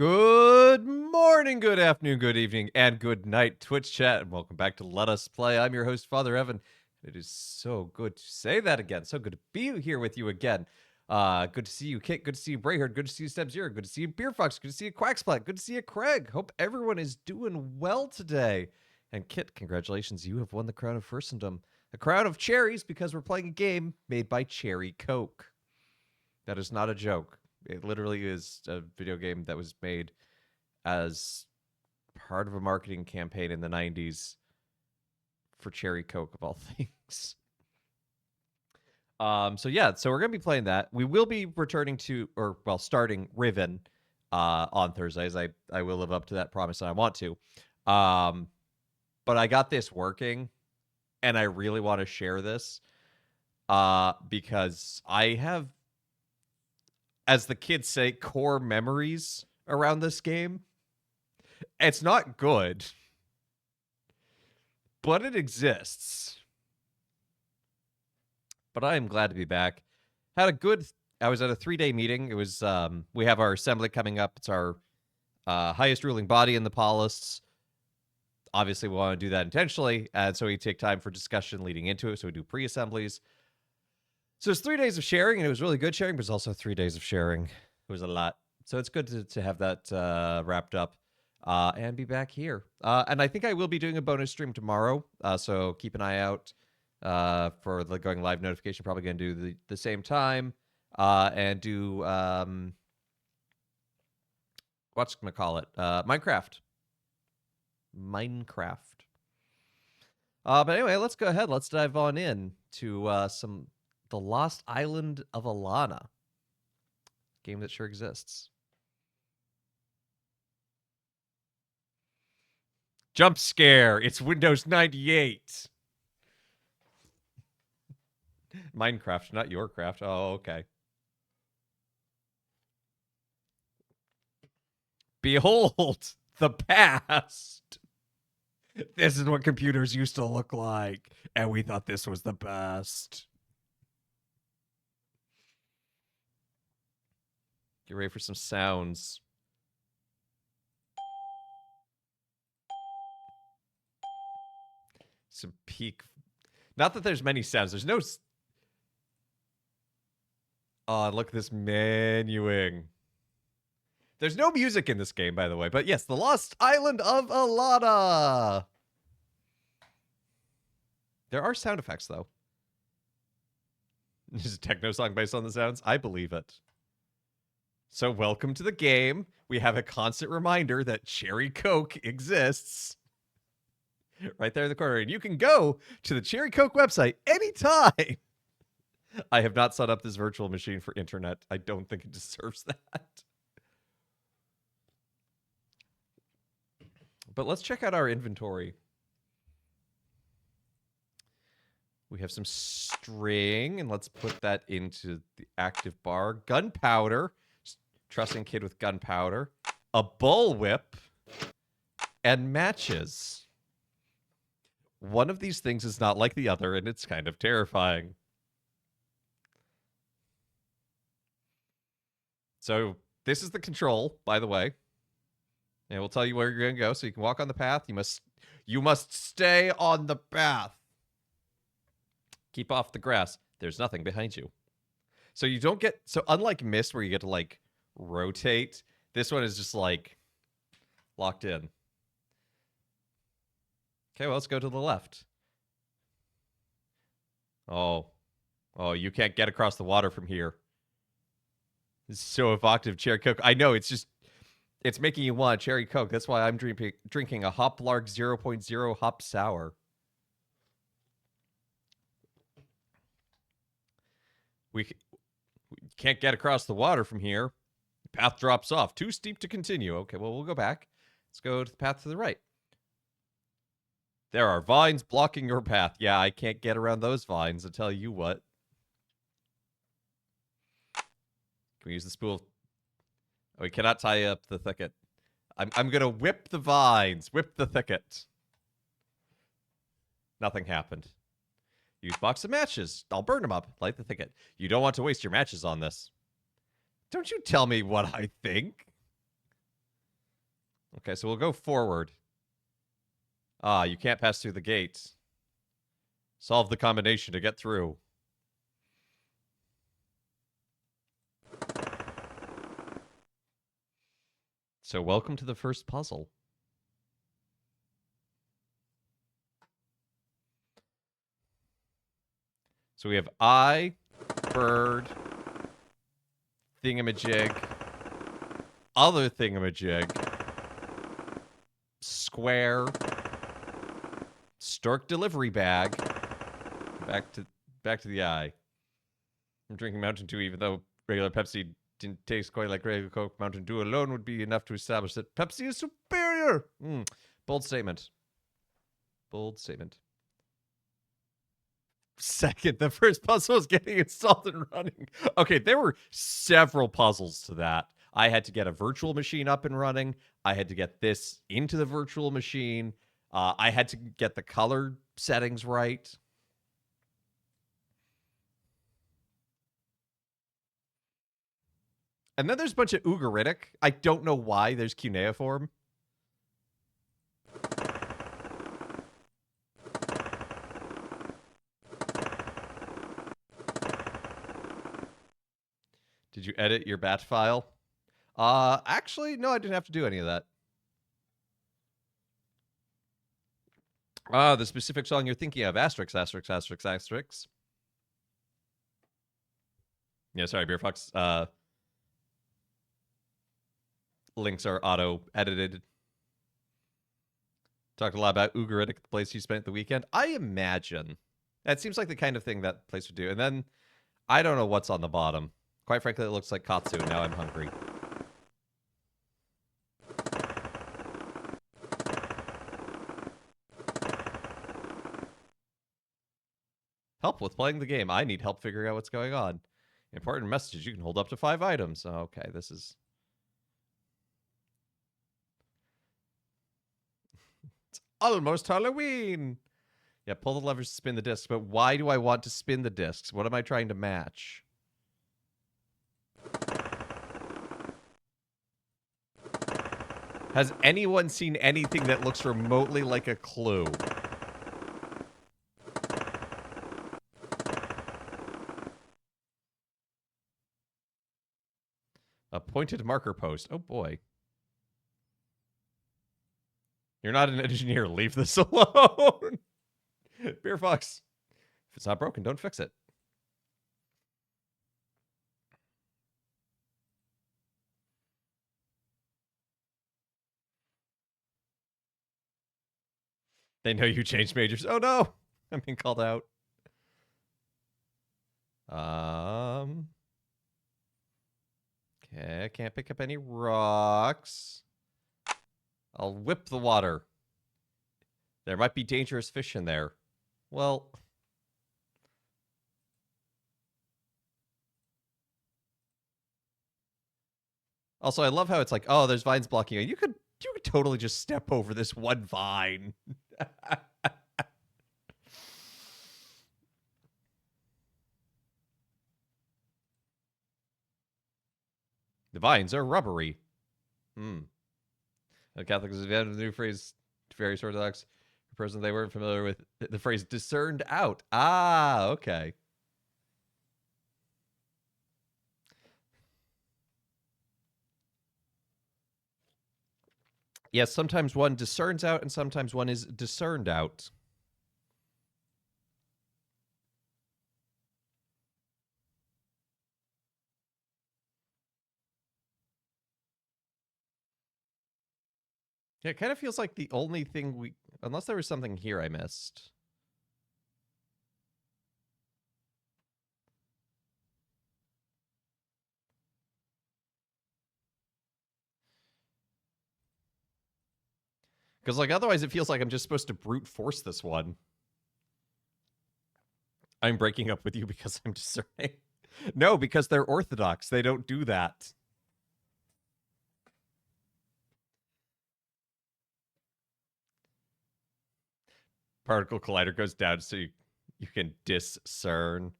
Good morning, good afternoon, good evening, and good night, Twitch chat, and welcome back to Let Us Play. I'm your host, Father Evan. It is so good to say that again. So good to be here with you again. Good to see you, Kit. Good to see you, Brayhard. Good to see you, Step Zero. Good to see you, Beer Fox. Good to see you, Quacksplat. Good to see you, Craig. Hope everyone is doing well today. And Kit, congratulations. You have won the crown of Furstendom. A crown of cherries because we're playing a game made by Cherry Coke. That is not a joke. It literally is a video game that was made as part of a marketing campaign in the 90s for Cherry Coke, of all things. So we're going to be playing that. We will be returning to, starting Riven on Thursdays. I will live up to that promise, and I want to. But I got this working, and I really want to share this because I have, as the kids say, core memories around this game. It's not good, but it exists. But I am glad to be back. I was at a 3-day meeting. It was, we have our assembly coming up. It's our highest ruling body in the Polists. Obviously, we want to do that intentionally, and so we take time for discussion leading into it, so we do pre-assemblies. So it's 3 days of sharing, and it was really good sharing, but it's also 3 days of sharing. It was a lot. So it's good to have that wrapped up and be back here. And I think I will be doing a bonus stream tomorrow, so keep an eye out for the going live notification. Probably going to do the same time and do, Minecraft. But anyway, let's go ahead. Let's dive on in to the Lost Island of Alanna. Game that sure exists. Jump scare. It's Windows 98. Minecraft, not your craft. Oh, okay. Behold the past. This is what computers used to look like, and we thought this was the best. Get ready for some sounds. Some peak. Not that there's many sounds. There's no. Oh, look at this menuing. There's no music in this game, by the way. But yes, the Lost Island of Alanna. There are sound effects, though. This is a techno song based on the sounds. I believe it. So welcome to the game. We have a constant reminder that Cherry Coke exists. Right there in the corner. And you can go to the Cherry Coke website anytime. I have not set up this virtual machine for internet. I don't think it deserves that. But let's check out our inventory. We have some string, and let's put that into the active bar. Gunpowder. Trusting kid with gunpowder. A bullwhip. And matches. One of these things is not like the other, and it's kind of terrifying. So this is the control, by the way. And we'll tell you where you're going to go, so you can walk on the path. You must stay on the path. Keep off the grass. There's nothing behind you. So you don't get... So unlike Myst, where you get to, like, rotate, this one is just, like, locked in. Okay, well, let's go to the left. Oh, you can't get across the water from here. This is so evocative, Cherry Coke. I know, it's making you want Cherry Coke. That's why I'm drinking a Hoplark 0.0 Hop Sour. We can't get across the water from here. The path drops off. Too steep to continue. Okay, well, we'll go back. Let's go to the path to the right. There are vines blocking your path. Yeah, I can't get around those vines, I tell you what. Can we use the spool? Oh, we cannot tie up the thicket. I'm going to whip the vines. Whip the thicket. Nothing happened. Use box of matches. I'll burn them up. Light the thicket. You don't want to waste your matches on this. Don't you tell me what I think. Okay, so we'll go forward. Ah, you can't pass through the gates. Solve the combination to get through. So welcome to the first puzzle. So we have eye, bird, thingamajig, other thingamajig, square, stork delivery bag. Back to the eye. I'm drinking Mountain Dew, even though regular Pepsi didn't taste quite like regular Coke. Mountain Dew alone would be enough to establish that Pepsi is superior. Bold statement. Bold statement. Second, the first puzzle was getting installed and running. Okay, there were several puzzles to that. I had to get a virtual machine up and running. I had to get this into the virtual machine. I had to get the color settings right. And then there's a bunch of Ugaritic. I don't know why there's cuneiform. Did you edit your batch file? Actually, no, I didn't have to do any of that. The specific song you're thinking of, asterisk, asterisk, asterisk, asterisk. Yeah, sorry, Beer Fox. Links are auto-edited. Talked a lot about Ugaritic, the place you spent the weekend. I imagine. That seems like the kind of thing that place would do. And then, I don't know what's on the bottom. Quite frankly, it looks like Katsu, and now I'm hungry. Help with playing the game. I need help figuring out what's going on. Important messages. You can hold up to 5 items. Okay, this is... It's almost Halloween! Yeah, pull the levers to spin the discs. But why do I want to spin the discs? What am I trying to match? Has anyone seen anything that looks remotely like a clue? A pointed marker post. Oh, boy. You're not an engineer. Leave this alone. Beer Fox. If it's not broken, don't fix it. They know you changed majors. Oh, no. I'm being called out. Okay, I can't pick up any rocks. I'll whip the water. There might be dangerous fish in there. Well... Also, I love how it's like, oh, there's vines blocking you. You could totally just step over this one vine. The vines are rubbery. The Catholics invented the new phrase, various Orthodox person they weren't familiar with the phrase discerned out. Ah, okay. Yes, sometimes one discerns out and sometimes one is discerned out. Yeah, it kind of feels like the only thing we... Unless there was something here I missed. Because, like, otherwise it feels like I'm just supposed to brute force this one. I'm breaking up with you because I'm discerning. No, because they're Orthodox. They don't do that. Particle collider goes down so you can discern.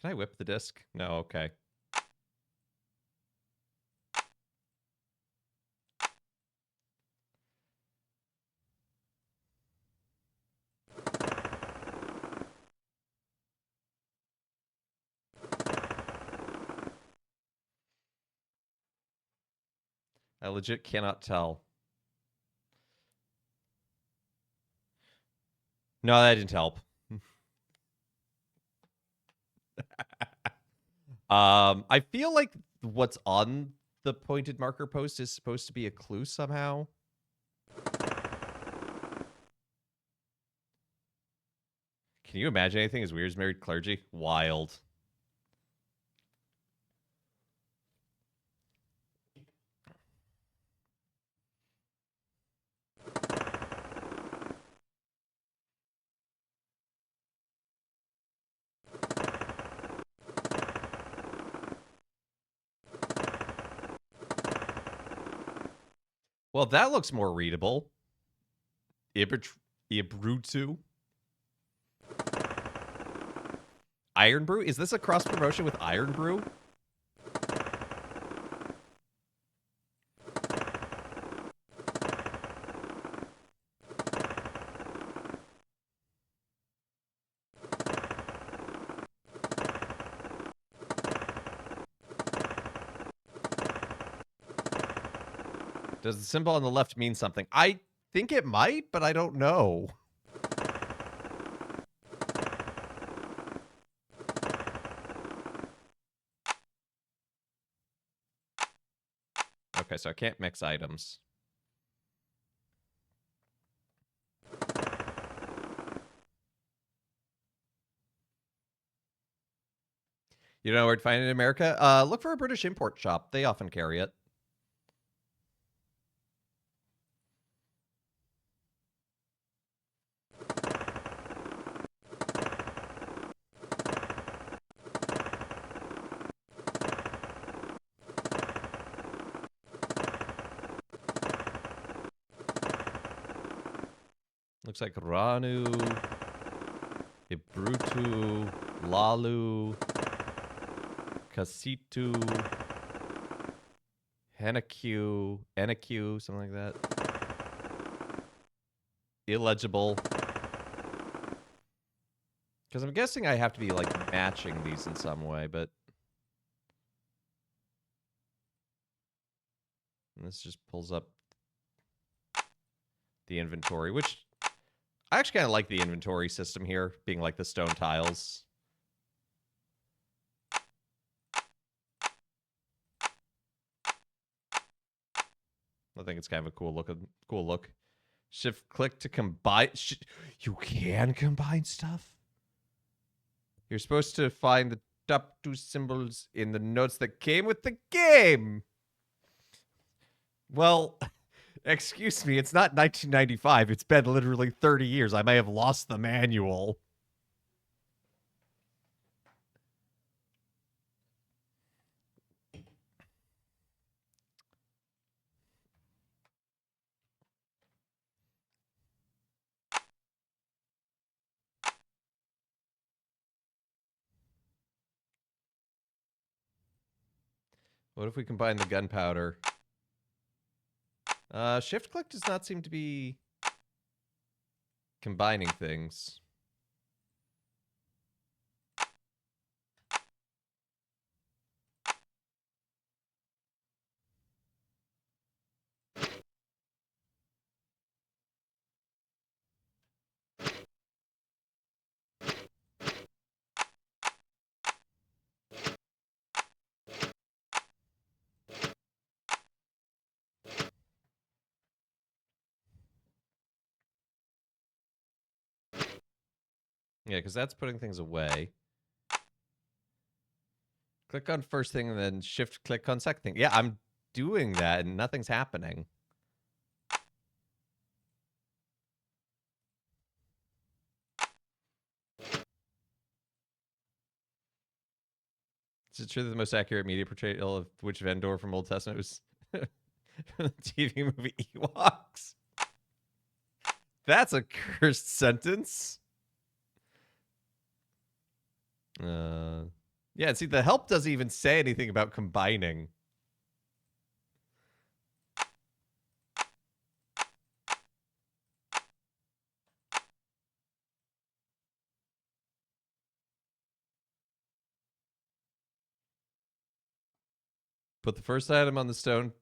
Can I whip the disc? No, okay. I legit cannot tell. No, that didn't help. I feel like what's on the pointed marker post is supposed to be a clue somehow. Can you imagine anything as weird as married clergy? Wild. Well, that looks more readable. Ibrutu. Iron Brew? Is this a cross promotion with Iron Brew? Does the symbol on the left mean something? I think it might, but I don't know. Okay, so I can't mix items. You know where to find it in America? Look for a British import shop. They often carry it. Looks like Ranu, Ibrutu, Lalu, Kasitu, Enaku, something like that. Illegible. Because I'm guessing I have to be, like, matching these in some way, but... And this just pulls up the inventory, which... I actually kind of like the inventory system here, being like the stone tiles. I think it's kind of a cool look. Shift click to combine. You can combine stuff. You're supposed to find the top two symbols in the notes that came with the game. Well, excuse me, it's not 1995. It's been literally 30 years. I may have lost the manual. What if we combine the gunpowder? Shift click does not seem to be combining things. Yeah, because that's putting things away. Click on first thing and then shift click on second thing. Yeah, I'm doing that and nothing's happening. Is it true that the most accurate media portrayal of which vendor from Old Testament was the TV movie Ewoks? That's a cursed sentence. Yeah, see, the help doesn't even say anything about combining. Put the first item on the stone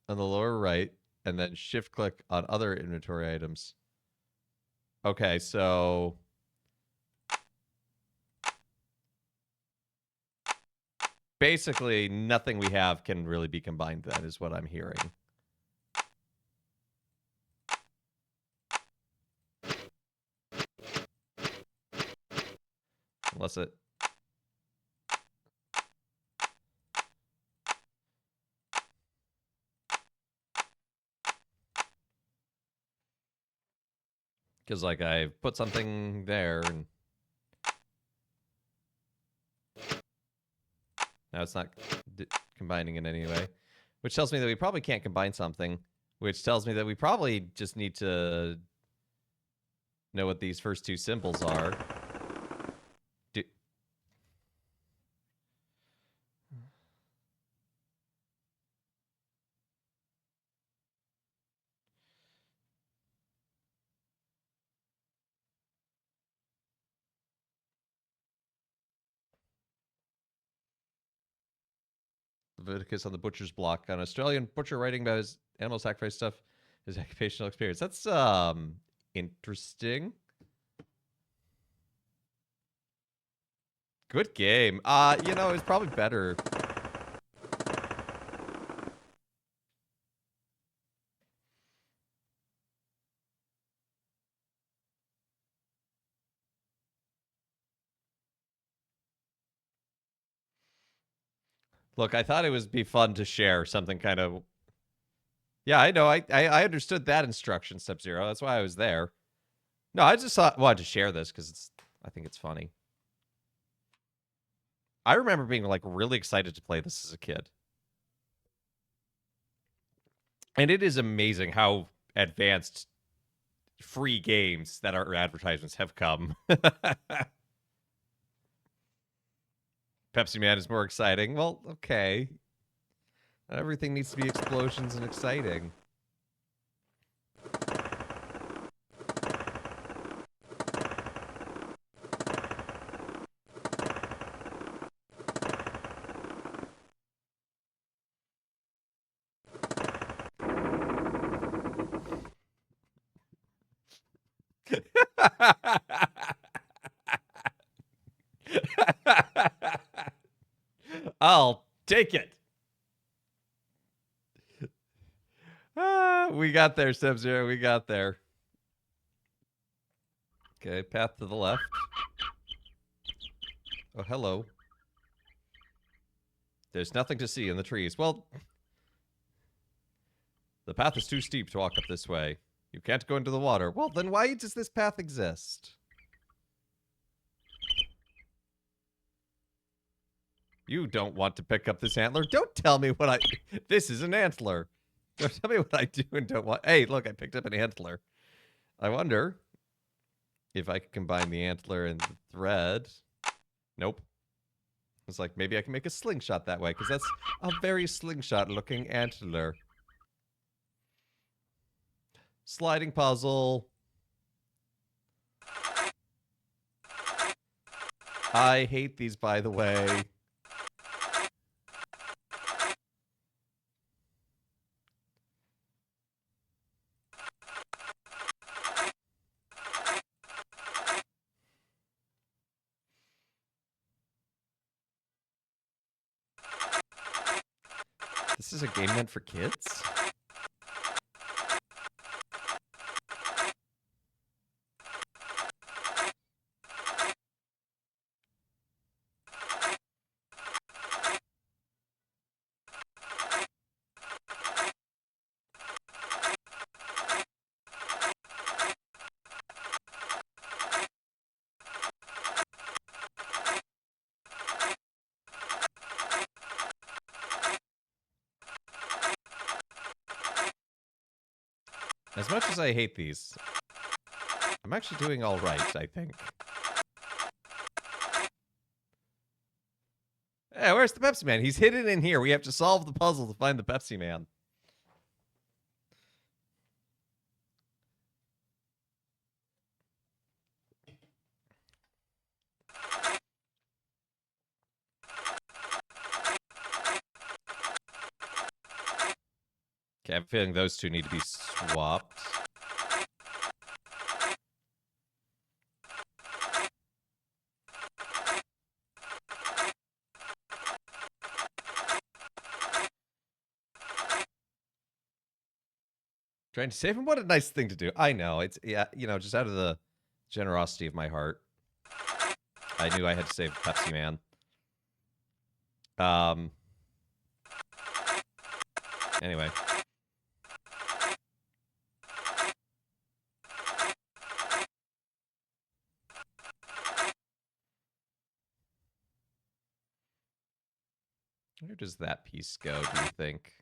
on the lower right, and then shift click on other inventory items. Okay, so basically nothing we have can really be combined then, is what I'm hearing. Unless it... Because, like, I put something there, and now it's not combining in any way. Which tells me that we probably can't combine something. Which tells me that we probably just need to know what these first two symbols are. Leviticus on the butcher's block. An Australian butcher writing about his animal sacrifice stuff, his occupational experience. That's interesting. Good game. You know, it's probably better. Look, I thought it would be fun to share something kind of... Yeah, I know. I understood that instruction, Sub-Zero. That's why I was there. No, I just wanted to share this because I think it's funny. I remember being like really excited to play this as a kid. And it is amazing how advanced free games that are advertisements have come. Pepsi Man is more exciting. Well, okay. Not everything needs to be explosions and exciting. I'll take it. We got there, Sub-Zero. We got there. Okay, path to the left. Oh, hello. There's nothing to see in the trees. Well, the path is too steep to walk up this way. You can't go into the water. Well, then why does this path exist? You don't want to pick up this antler. Don't tell me what I... This is an antler. Don't tell me what I do and don't want... Hey, look, I picked up an antler. I wonder if I could combine the antler and the thread. Nope. It's like, maybe I can make a slingshot that way, because that's a very slingshot-looking antler. Sliding puzzle. I hate these, by the way. This is a game meant for kids? As much as I hate these, I'm actually doing all right, I think. Yeah, where's the Pepsi Man? He's hidden in here. We have to solve the puzzle to find the Pepsi Man. Okay, I have a feeling those two need to be swapped. Trying to save him? What a nice thing to do. I know. It's, yeah, just out of the generosity of my heart. I knew I had to save Pepsi Man. Anyway. Where does that piece go, do you think?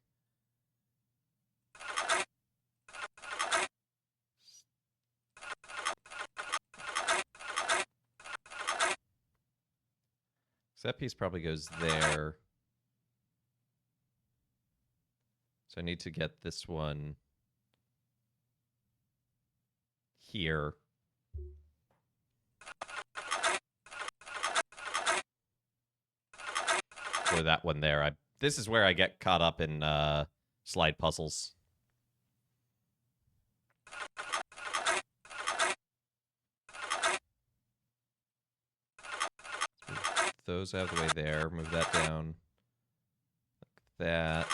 So that piece probably goes there. So I need to get this one here. Or that one there. This is where I get caught up in slide puzzles. Move those out of the way there. Move that down. Like that.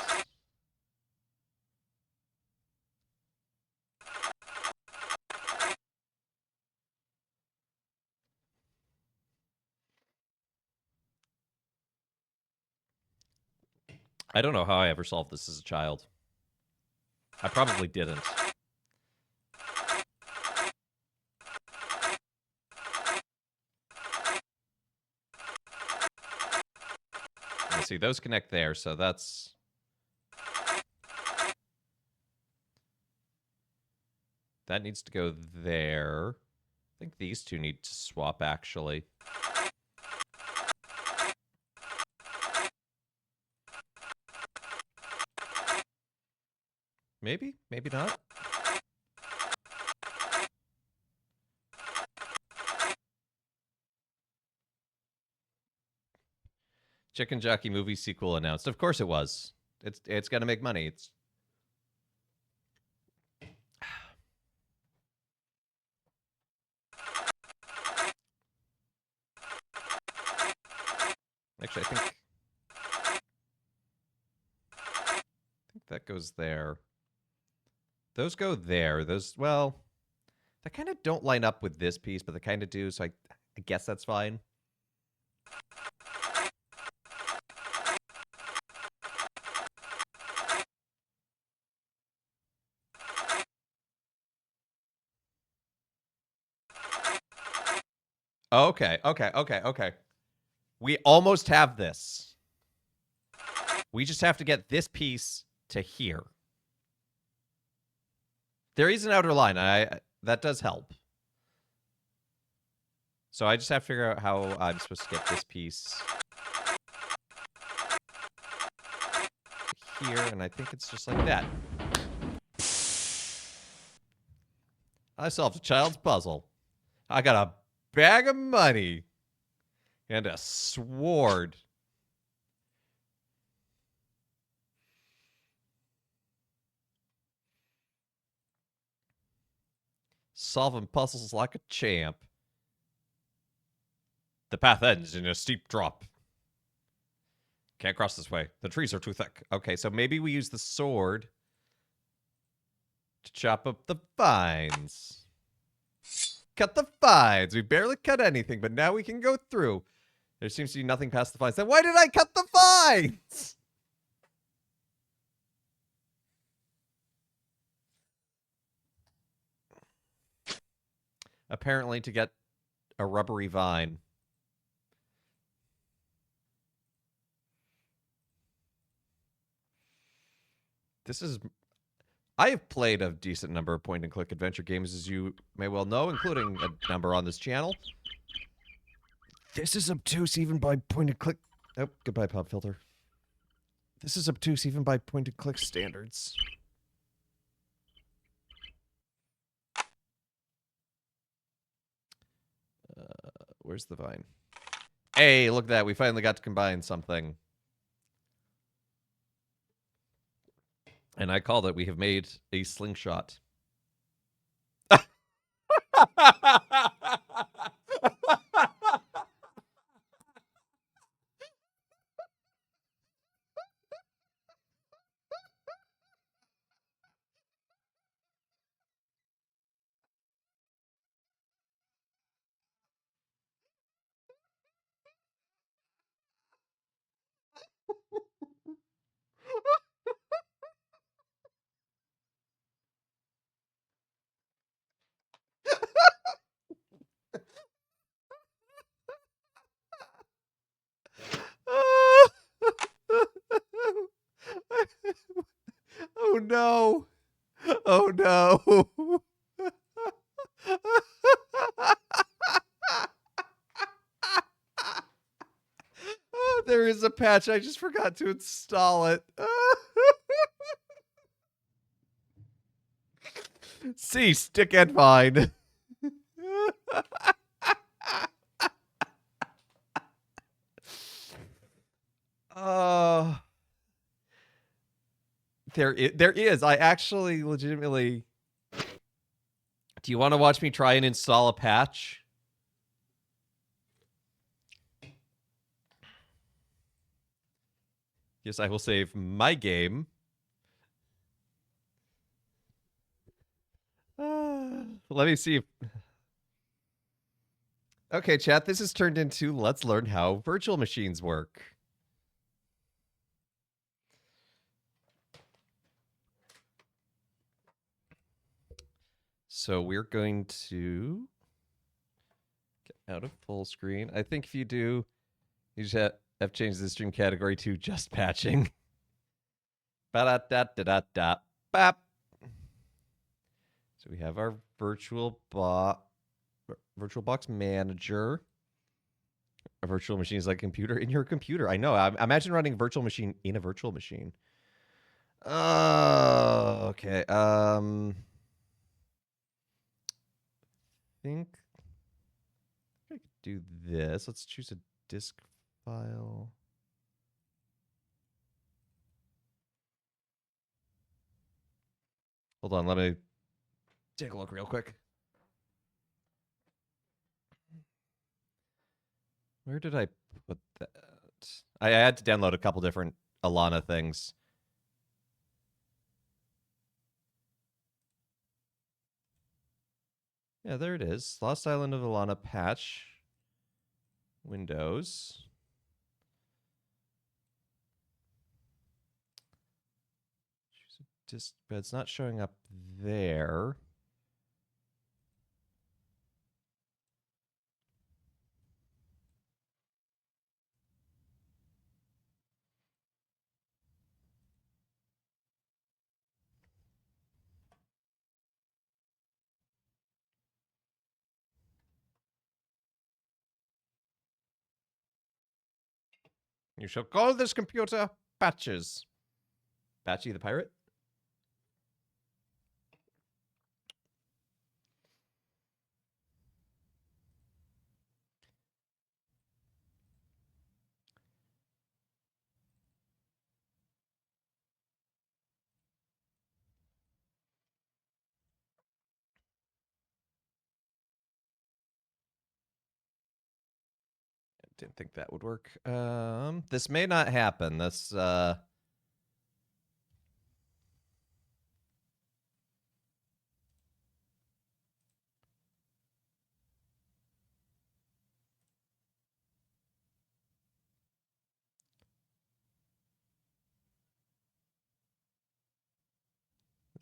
I don't know how I ever solved this as a child. I probably didn't. Let's see, those connect there, so that's... That needs to go there. I think these two need to swap, actually. Maybe? Maybe not? Chicken Jockey movie sequel announced. Of course it was. It's gonna make money. It's... Actually, I think that goes there. Those go there. Those, well, they kind of don't line up with this piece, but they kind of do, so I guess that's fine. Okay. We almost have this. We just have to get this piece to here. There is an outer line. That does help. So I just have to figure out how I'm supposed to get this piece here, and I think it's just like that. I solved a child's puzzle. I got a bag of money and a sword. Solving puzzles like a champ. The path ends in a steep drop. Can't cross this way. The trees are too thick. Okay, so maybe we use the sword to chop up the vines. Cut the vines. We barely cut anything, but now we can go through. There seems to be nothing past the vines. Then why did I cut the vines? Apparently to get a rubbery vine. This is... I have played a decent number of point-and-click adventure games, as you may well know, including a number on this channel. This is obtuse even by point-and-click Oh, goodbye, pop filter. This is obtuse even by point-and-click standards. Where's the vine? Hey, look at that. We finally got to combine something. And I call that we have made a slingshot. Oh no. Oh no. Oh, there is a patch. I just forgot to install it. See, stick and vine. Uh, there is. I actually legitimately. Do you want to watch me try and install a patch? Yes, I will save my game. Let me see. Okay, chat, this has turned into let's learn how virtual machines work. So we're going to get out of full screen. I think if you do, you just have changed the stream category to just patching. Ba-da-da-da-da-da. Bap. So we have our virtual box manager. A virtual machine is like a computer in your computer. I know. I imagine running a virtual machine in a virtual machine. Okay. Think I could do this. Let's choose a disk file. Hold on, let me take a look real quick. Where did I put that? I had to download a couple different Alanna things. Yeah, there it is. Lost Island of Alanna patch. Windows. Just, but it's not showing up there. You shall call this computer Patches. Patchy the pirate? Didn't think that would work. This may not happen. This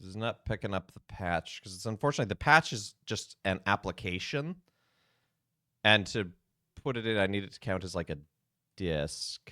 is not picking up the patch because it's unfortunately the patch is just an application, and to put it in, I need it to count as like a disk.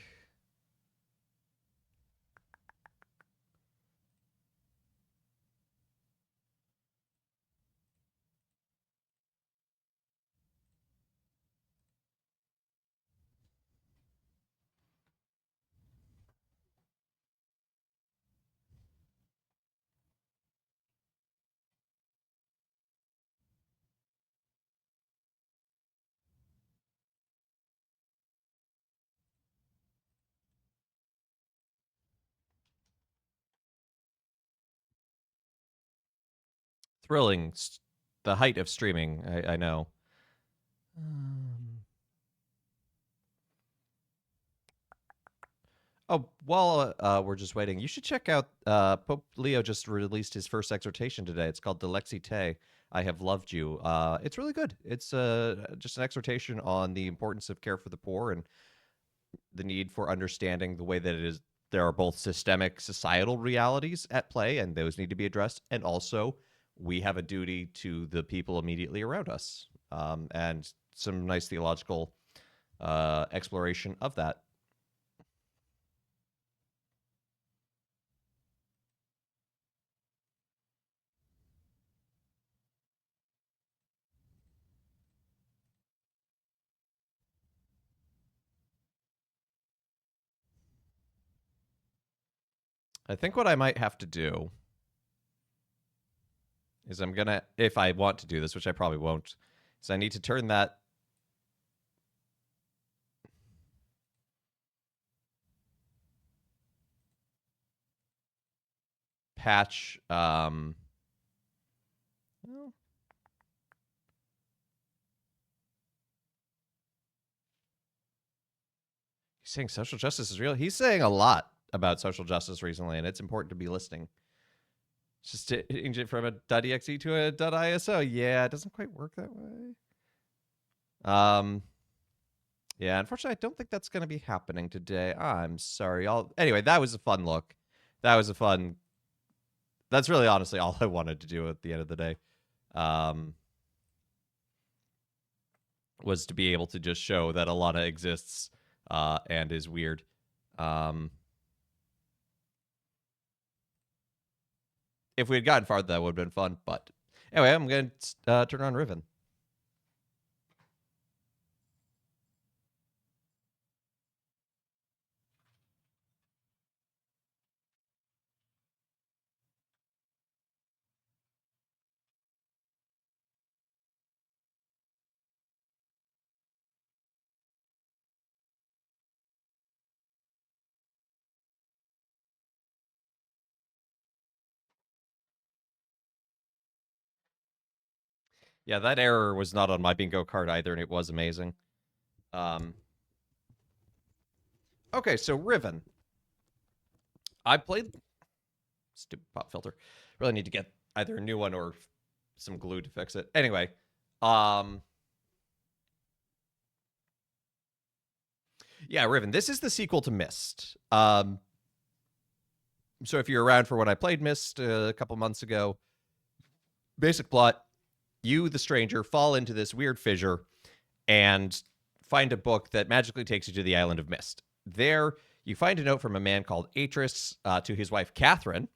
Thrilling. The height of streaming, I know. Oh, while we're just waiting, you should check out Pope Leo just released his first exhortation today. It's called Dilexi Te, I Have Loved You. It's really good. It's just an exhortation on the importance of care for the poor and the need for understanding the way that it is. There are both systemic societal realities at play, and those need to be addressed, and also we have a duty to the people immediately around us, and some nice theological exploration of that. I think what I might have to do is I'm going to, if I want to do this, which I probably won't, is I need to turn that patch, well, he's saying social justice is real. He's saying a lot about social justice recently, and it's important to be listening. Just change it from a .exe to a .iso. Yeah, it doesn't quite work that way. Yeah, unfortunately, I don't think that's going to be happening today. I'm sorry. Anyway, that was a fun look. That was a fun. That's really honestly all I wanted to do at the end of the day. Was to be able to just show that Alanna exists and is weird. If we had gotten farther, that would have been fun. But anyway, I'm going to turn on Riven. Yeah, that error was not on my bingo card either, and it was amazing. Okay, so Riven. I played... Stupid pop filter. Really need to get either a new one or some glue to fix it. Anyway, yeah, Riven. This is the sequel to Myst. So if you're around for when I played Myst a couple months ago, basic plot: you, the stranger, fall into this weird fissure and find a book that magically takes you to the island of Myst. There, you find a note from a man called Atris to his wife, Catherine.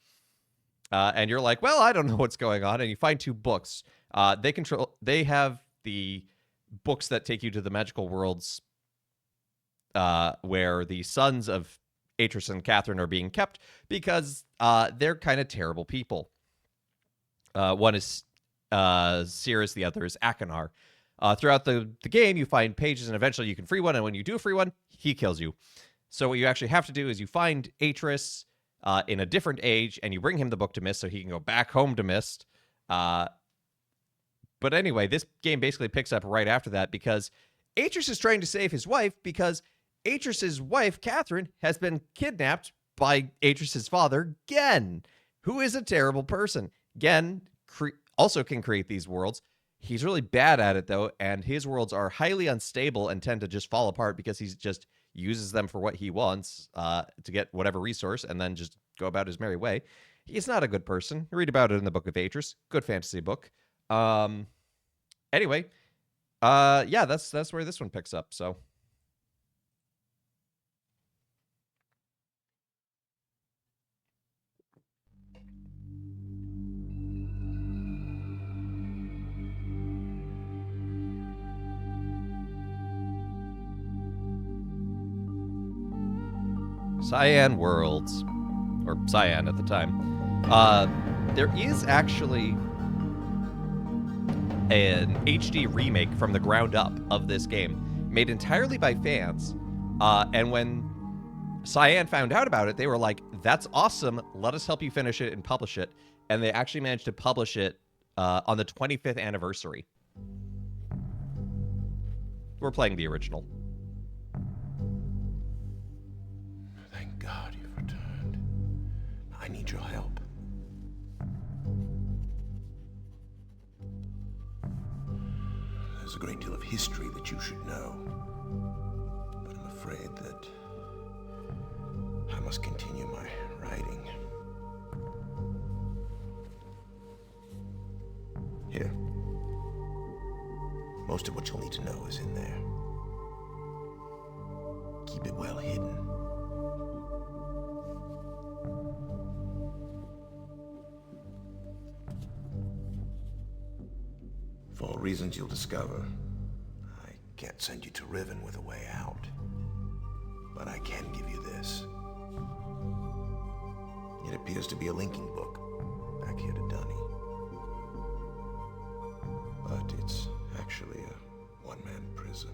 And you're like, well, I don't know what's going on. And you find two books. They have the books that take you to the magical worlds where the sons of Atris and Catherine are being kept because they're kind of terrible people. One is Cirrus, the other is Akanar. Throughout the game, you find pages, and eventually you can free one. And when you do free one, he kills you. So what you actually have to do is you find Atris in a different age, and you bring him the book to Myst so he can go back home to Myst. But anyway, this game basically picks up right after that because Atris is trying to save his wife because Atris's wife, Catherine, has been kidnapped by Atris's father, Gen, who is a terrible person. Gen also can create these worlds. He's really bad at it, though, and his worlds are highly unstable and tend to just fall apart because he's just uses them for what he wants to get whatever resource and then just go about his merry way. He's not a good person. Read about it in the Book of Atris. Good fantasy book. Anyway, yeah, that's where this one picks up, so... Cyan Worlds, or Cyan at the time. There is actually an HD remake from the ground up of this game, made entirely by fans. And when Cyan found out about it, they were like, that's awesome, let us help you finish it and publish it. And they actually managed to publish it on the 25th anniversary. We're playing the original. Thank God you've returned. I need your help. There's a great deal of history that you should know, but I'm afraid that I must continue my writing. Here. Most of what you'll need to know is in there. Keep it well hidden. For all reasons you'll discover, I can't send you to Riven with a way out. But I can give you this. It appears to be a linking book back here to Dunny. But it's actually a one-man prison.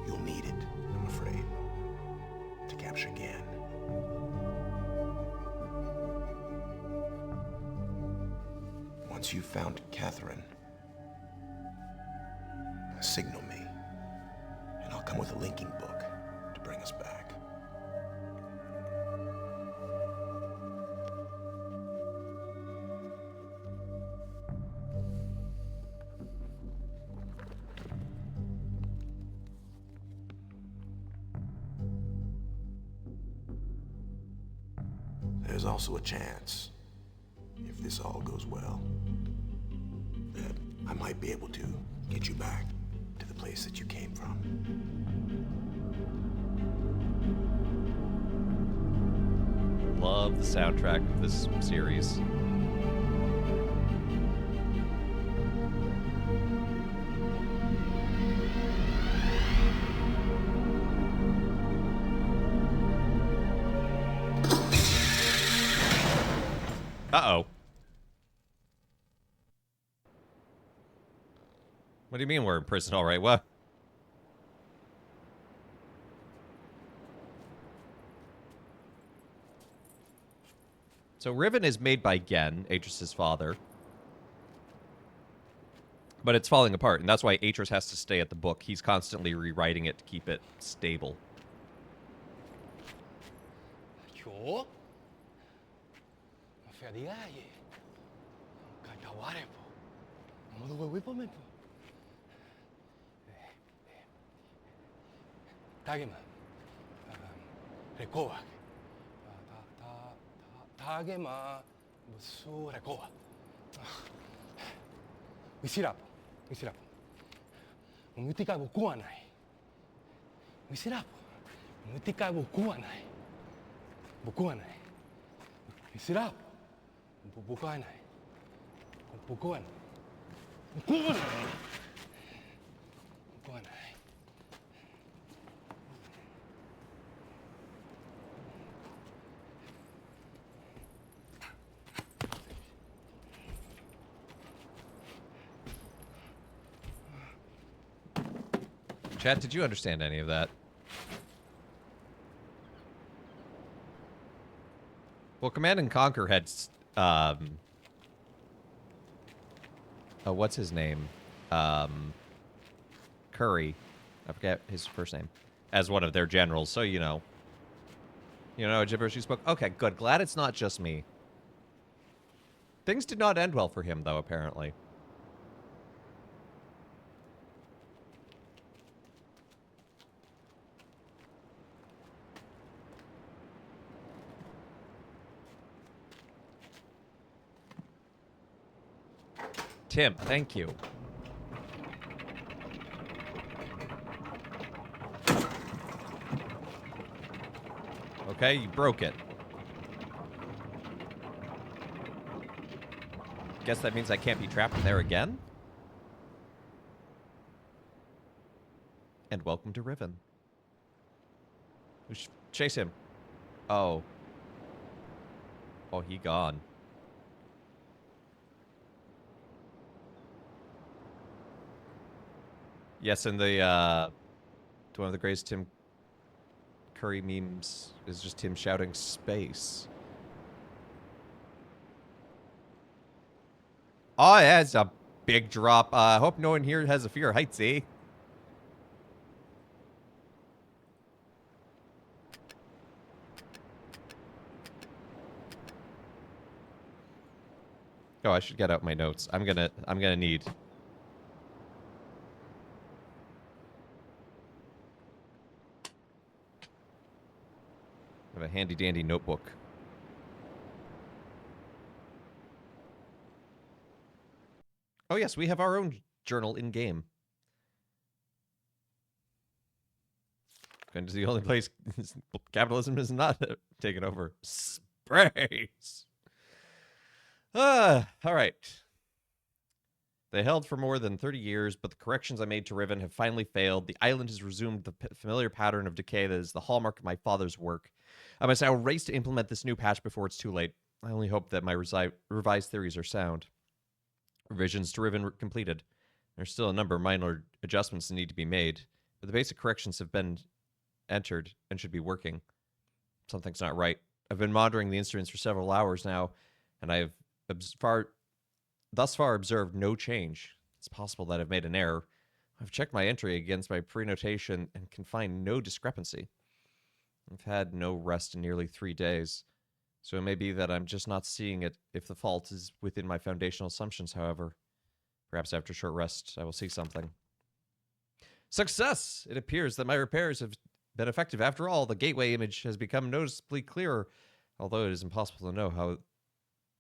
You'll need it, I'm afraid, to capture Gan. Once you've found Catherine, signal me, and I'll come with a linking book to bring us back. There's also a chance, if this all goes well, that I might be able to get you back to the place that you came from. Love the soundtrack of this series. Uh-oh. What do you mean we're in prison? All right, what? So Riven is made by Gen, Atris's father. But it's falling apart, and that's why Atris has to stay at the book. He's constantly rewriting it to keep it stable. Chat, did you understand any of that? Well, Command and Conquer had, what's his name? Curry. I forget his first name. As one of their generals, so you know. You know, gibberish you spoke. Okay, good. Glad it's not just me. Things did not end well for him, though, apparently. Tim, thank you. Okay, you broke it. Guess that means I can't be trapped in there again? And welcome to Riven. We should chase him. Oh. Oh, he gone. Yes, and the, one of the greatest Tim Curry memes is just him shouting space. Oh, yeah, it's a big drop. I hope no one here has a fear of heights, eh? Oh, I should get out my notes. I'm gonna need. I have a handy dandy notebook. Oh yes, we have our own journal in game. And it's the only place capitalism is not taken over. Sprays. All right. They held for more than 30 years, but the corrections I made to Riven have finally failed. The island has resumed the familiar pattern of decay that is the hallmark of my father's work. I must now race to implement this new patch before it's too late. I only hope that my revised theories are sound. Revisions to Riven completed. There's still a number of minor adjustments that need to be made, but the basic corrections have been entered and should be working. Something's not right. I've been monitoring the instruments for several hours now, and I have thus far observed no change. It's possible that I've made an error. I've checked my entry against my prenotation and can find no discrepancy. I've had no rest in nearly 3 days, so it may be that I'm just not seeing it if the fault is within my foundational assumptions, however. Perhaps after a short rest, I will see something. Success! It appears that my repairs have been effective after all. The gateway image has become noticeably clearer, although it is impossible to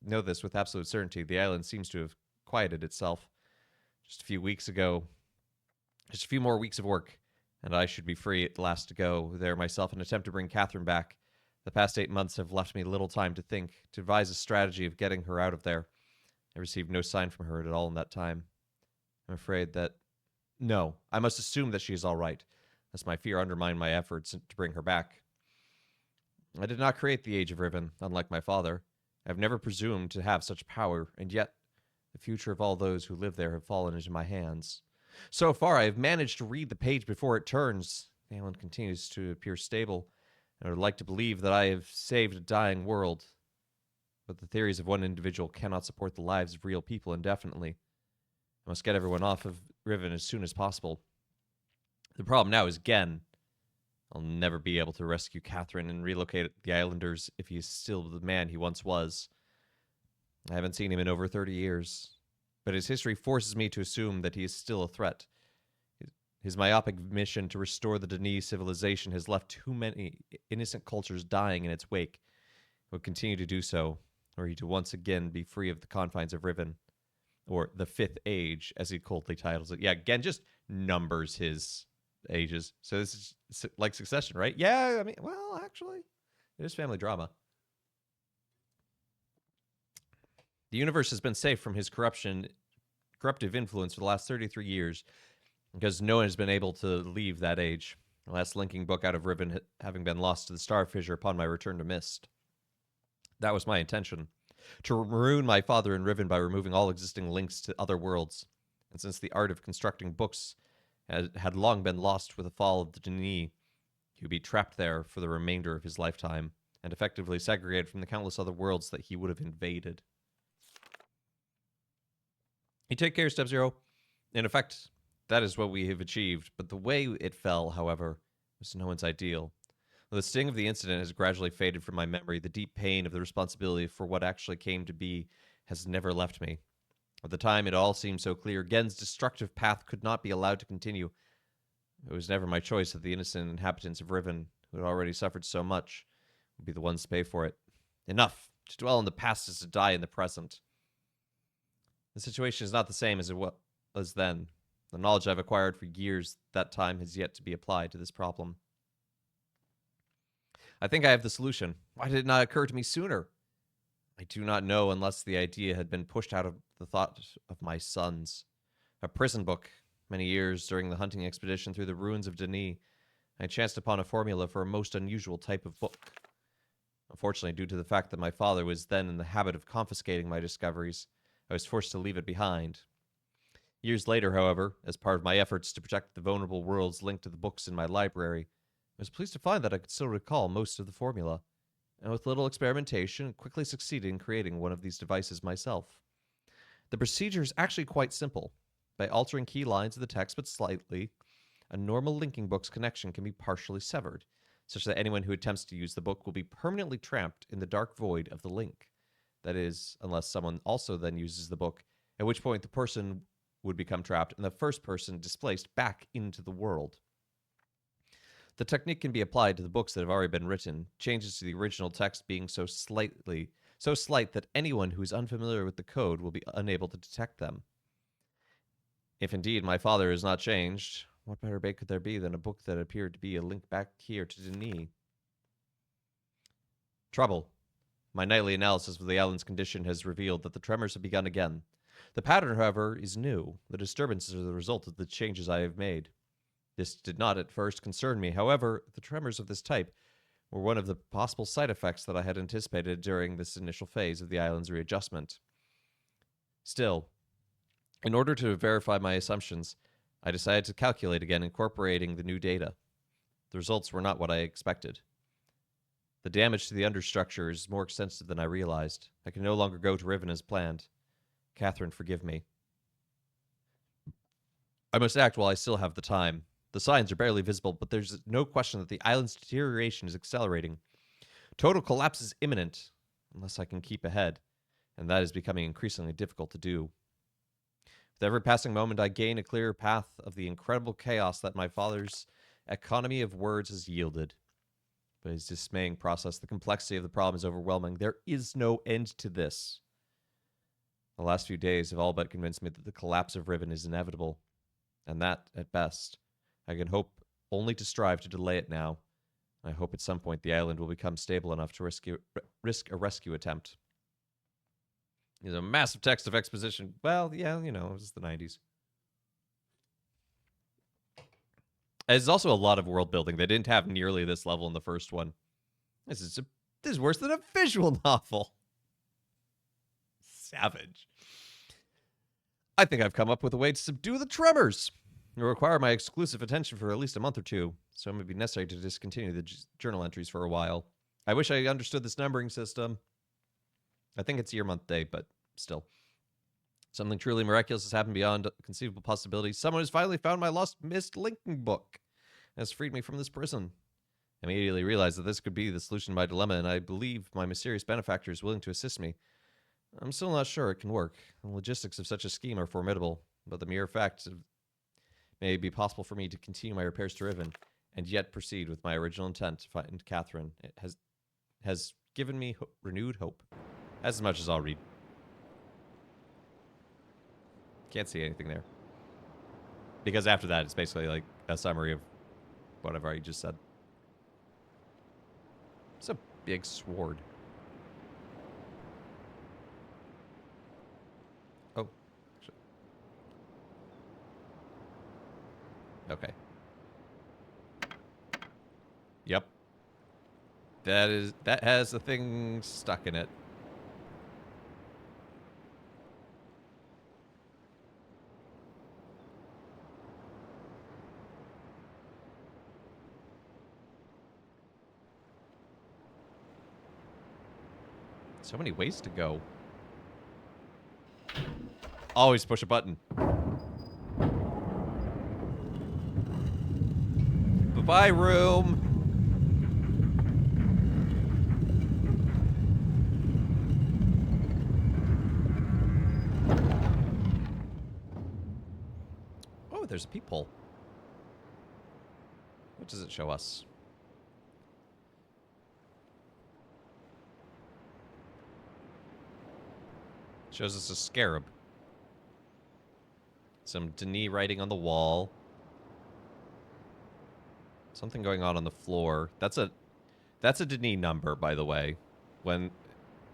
know this with absolute certainty. The island seems to have quieted itself. Just a few more weeks of work, and I should be free at last to go there myself and attempt to bring Catherine back. The past 8 months have left me little time to think, to devise a strategy of getting her out of there. I received no sign from her at all in that time. I'm afraid that... No, I must assume that she is all right, lest my fear undermine my efforts to bring her back. I did not create the Age of Riven, unlike my father. I have never presumed to have such power, and yet the future of all those who live there have fallen into my hands. So far, I have managed to read the page before it turns. The island continues to appear stable, and I would like to believe that I have saved a dying world. But the theories of one individual cannot support the lives of real people indefinitely. I must get everyone off of Riven as soon as possible. The problem now is Gen. I'll never be able to rescue Catherine and relocate the islanders if he is still the man he once was. I haven't seen him in over 30 years, but his history forces me to assume that he is still a threat. His myopic mission to restore the Denis civilization has left too many innocent cultures dying in its wake. It will continue to do so, were he to once again be free of the confines of Riven. Or the Fifth Age, as he coldly titles it. Yeah, Gen just numbers his ages. So this is like Succession, right? Yeah, I mean, well, actually, it is family drama. The universe has been safe from his corruptive influence for the last 33 years because no one has been able to leave that age. The last linking book out of Riven having been lost to the Star Fissure upon my return to Mist. That was my intention. To maroon my father in Riven by removing all existing links to other worlds. And since the art of constructing books had long been lost with the fall of the Denis, he would be trapped there for the remainder of his lifetime, and effectively segregated from the countless other worlds that he would have invaded. You take care, Step-Zero. In effect, that is what we have achieved, but the way it fell, however, was no one's ideal. The sting of the incident has gradually faded from my memory. The deep pain of the responsibility for what actually came to be has never left me. At the time, it all seemed so clear. Gen's destructive path could not be allowed to continue. It was never my choice that the innocent inhabitants of Riven, who had already suffered so much, would be the ones to pay for it. Enough! To dwell in the past is to die in the present. The situation is not the same as it was then. The knowledge I've acquired for years that time has yet to be applied to this problem. I think I have the solution. Why did it not occur to me sooner? I do not know unless the idea had been pushed out of the thought of my sons. A prison book. Many years during the hunting expedition through the ruins of Denis, I chanced upon a formula for a most unusual type of book. Unfortunately, due to the fact that my father was then in the habit of confiscating my discoveries, I was forced to leave it behind. Years later, however, as part of my efforts to protect the vulnerable worlds linked to the books in my library, I was pleased to find that I could still recall most of the formula, and with little experimentation, quickly succeeded in creating one of these devices myself. The procedure is actually quite simple. By altering key lines of the text but slightly, a normal linking book's connection can be partially severed, such that anyone who attempts to use the book will be permanently trapped in the dark void of the link. That is, unless someone also then uses the book, at which point the person would become trapped and the first person displaced back into the world. The technique can be applied to the books that have already been written, changes to the original text being so slight that anyone who is unfamiliar with the code will be unable to detect them. If indeed my father is not changed, what better bait could there be than a book that appeared to be a link back here to Denis? Trouble. My nightly analysis of the island's condition has revealed that the tremors have begun again. The pattern, however, is new. The disturbances are the result of the changes I have made. This did not at first concern me. However, the tremors of this type were one of the possible side effects that I had anticipated during this initial phase of the island's readjustment. Still, in order to verify my assumptions, I decided to calculate again, incorporating the new data. The results were not what I expected. The damage to the understructure is more extensive than I realized. I can no longer go to Riven as planned. Catherine, forgive me. I must act while I still have the time. The signs are barely visible, but there's no question that the island's deterioration is accelerating. Total collapse is imminent, unless I can keep ahead, and that is becoming increasingly difficult to do. With every passing moment, I gain a clearer path of the incredible chaos that my father's economy of words has yielded. But his dismaying process, the complexity of the problem is overwhelming. There is no end to this. The last few days have all but convinced me that the collapse of Riven is inevitable, and that, at best, I can hope only to strive to delay it now. I hope at some point the island will become stable enough to risk a rescue attempt. There's a massive text of exposition. Well, yeah, it was the 90s. There's also a lot of world building. They didn't have nearly this level in the first one. This is worse than a visual novel. Savage. I think I've come up with a way to subdue the tremors. It will require my exclusive attention for at least a month or two, so it may be necessary to discontinue the journal entries for a while. I wish I understood this numbering system. I think it's year, month, day, but still. Something truly miraculous has happened beyond conceivable possibility. Someone has finally found my lost missed linking book and has freed me from this prison. I immediately realized that this could be the solution to my dilemma, and I believe my mysterious benefactor is willing to assist me. I'm still not sure it can work. The logistics of such a scheme are formidable, but the mere fact of may be possible for me to continue my repairs to Riven and yet proceed with my original intent to find Catherine. It has given me renewed hope. As much as I'll read. Can't see anything there. Because after that, it's basically like a summary of whatever I just said. It's a big sword. Oh. Okay. Yep. That has the thing stuck in it. So many ways to go. Always push a button. Bye-bye, room. Oh, there's a peephole. What does it show us? Shows us a scarab. Some Denis writing on the wall. Something going on the floor. That's a Denis number, by the way. When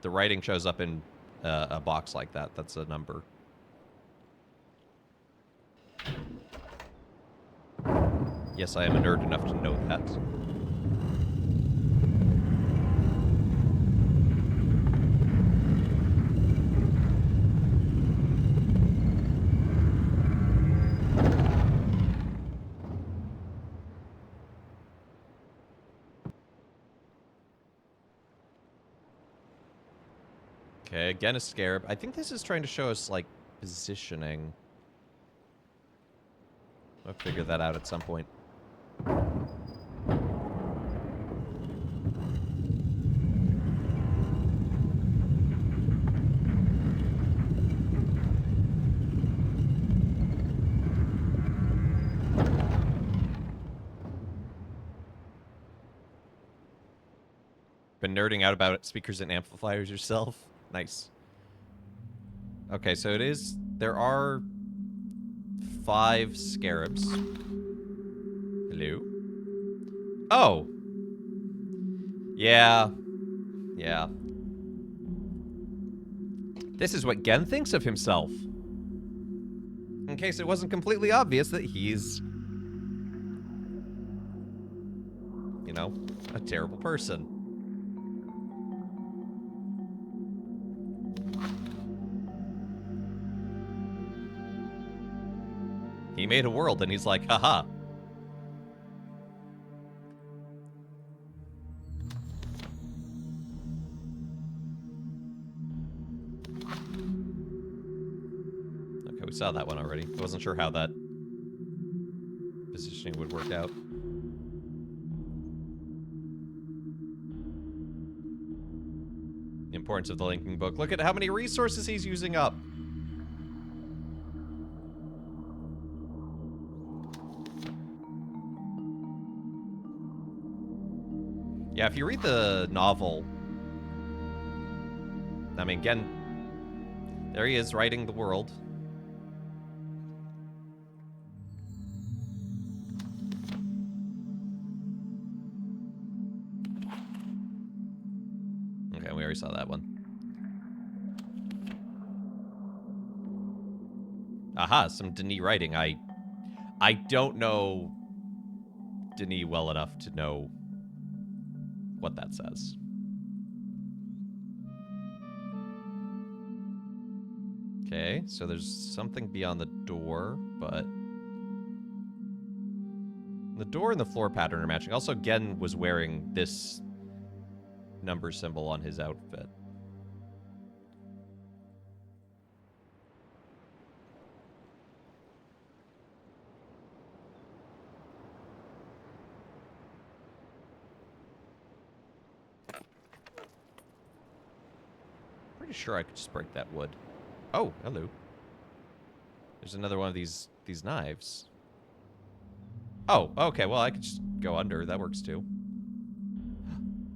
the writing shows up in a box like that, that's a number. Yes, I am a nerd enough to know that. Okay, again a scarab. I think this is trying to show us, like, Positioning. I'll figure that out at some point. Been nerding out about speakers and amplifiers yourself? Nice. Okay, so there are 5 scarabs. Hello? Oh! Yeah. Yeah. This is what Gen thinks of himself. In case it wasn't completely obvious that he's, you know, a terrible person. He made a world and he's like, haha. Okay, we saw that one already. I wasn't sure how that positioning would work out. The importance of the linking book. Look at how many resources he's using up. Yeah, if you read the novel, I mean, again, there he is writing the world. Okay, we already saw that one. Aha, some Denis writing. I don't know Denis well enough to know what that says. Okay, so there's something beyond the door, but the door and the floor pattern are matching. Also, Gen was wearing this number symbol on his outfit. Pretty sure I could just break that wood. Oh, hello. There's another one of these knives. Oh, okay, well, I could just go under. That works, too.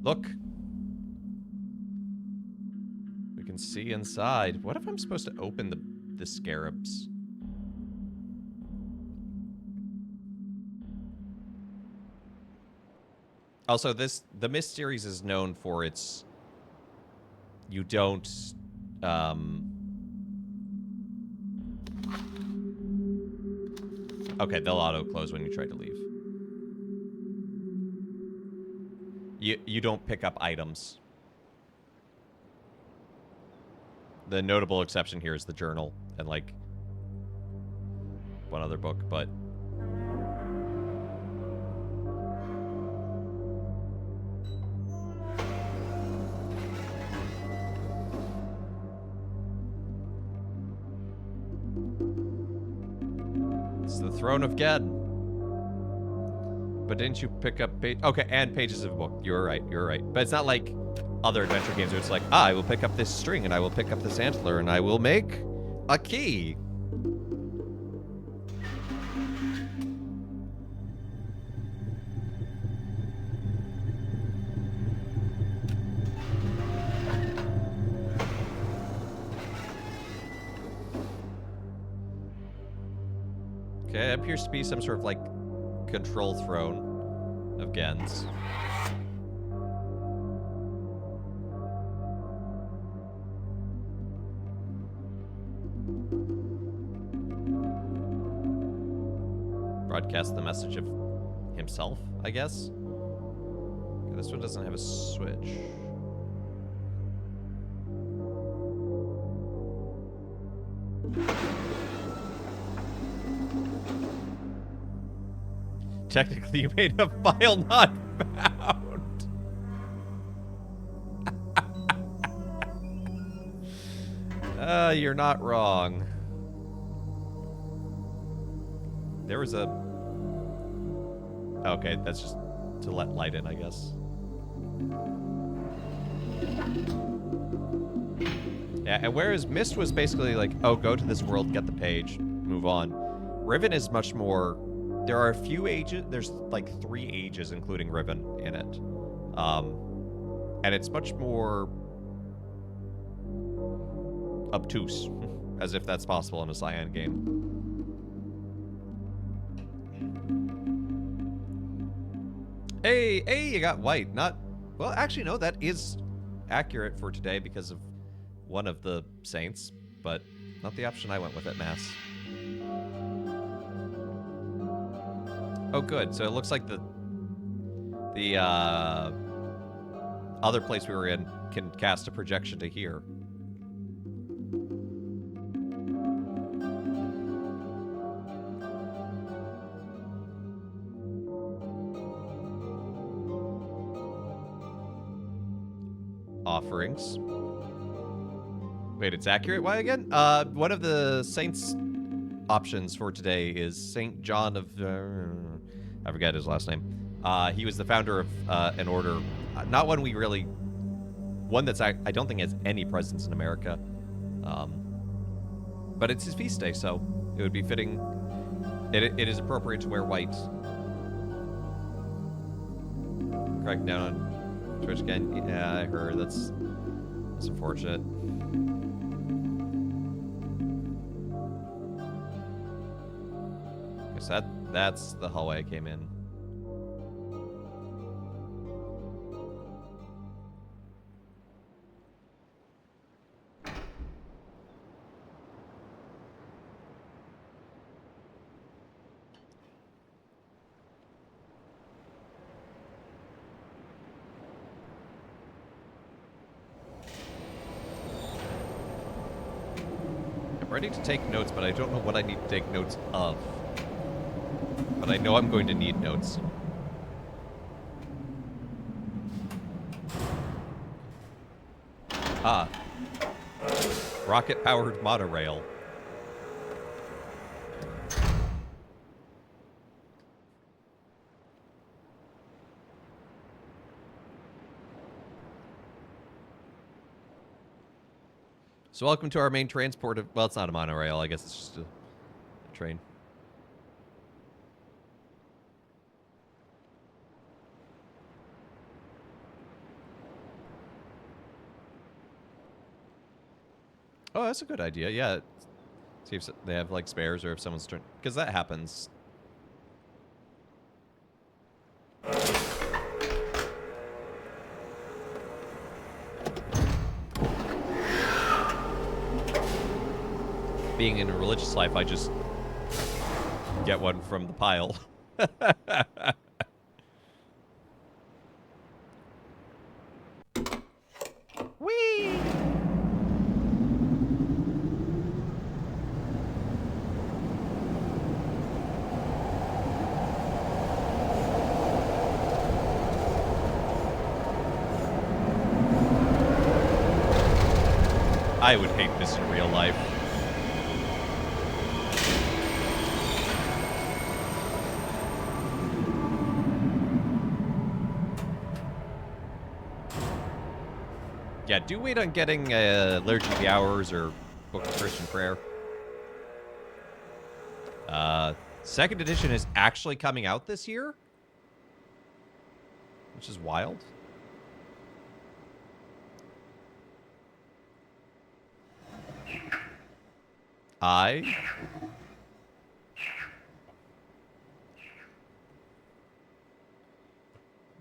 Look. We can see inside. What if I'm supposed to open the scarabs? Also, the Mist series is known for its... You don't... Okay, they'll auto-close when you try to leave. You don't pick up items. The notable exception here is the journal and, like, one other book, but... It's the Throne of Ged. But didn't you pick up okay, and pages of a book. You're right. But it's not like other adventure games where it's like, I will pick up this string and I will pick up this antler and I will make a key. Okay, it appears to be some sort of like control throne of Gen's. Broadcast the message of himself, I guess. Okay, this one doesn't have a switch. Technically, you made a file not found. You're not wrong. There was a... Okay, that's just to let light in, I guess. Yeah, and whereas Mist was basically like, oh, go to this world, get the page, move on. Riven is much more... There are a few ages... There's like 3 ages, including Riven, in it. And it's much more... obtuse, as if that's possible in a Cyan game. Hey, you got white. Not... Well, actually, no, that is accurate for today because of one of the saints, but not the option I went with at Mass. Oh, good. So it looks like the other place we were in can cast a projection to here. Offerings. Wait, it's accurate? Why again? One of the saints options for today is Saint John of... I forget his last name. He was the founder of an order. Not one we really... One that's I don't think has any presence in America. But it's his feast day, so it would be fitting... It is appropriate to wear white. Cracking down on Twitch again. Yeah, I heard. That's unfortunate. Because that's the hallway I came in. I'm ready to take notes, but I don't know what I need to take notes of. But I know I'm going to need notes. Ah. Rocket-powered monorail. So welcome to our main transport of... Well, it's not a monorail. I guess it's just a train. Oh, that's a good idea. Yeah. See if they have, like, spares or if someone's turn... Because that happens. Being in a religious life, I just get one from the pile. Whee! I would hate this in real life. Yeah, do wait on getting Liturgy of the Hours or Book of Christian Prayer. Second edition is actually coming out this year, which is wild.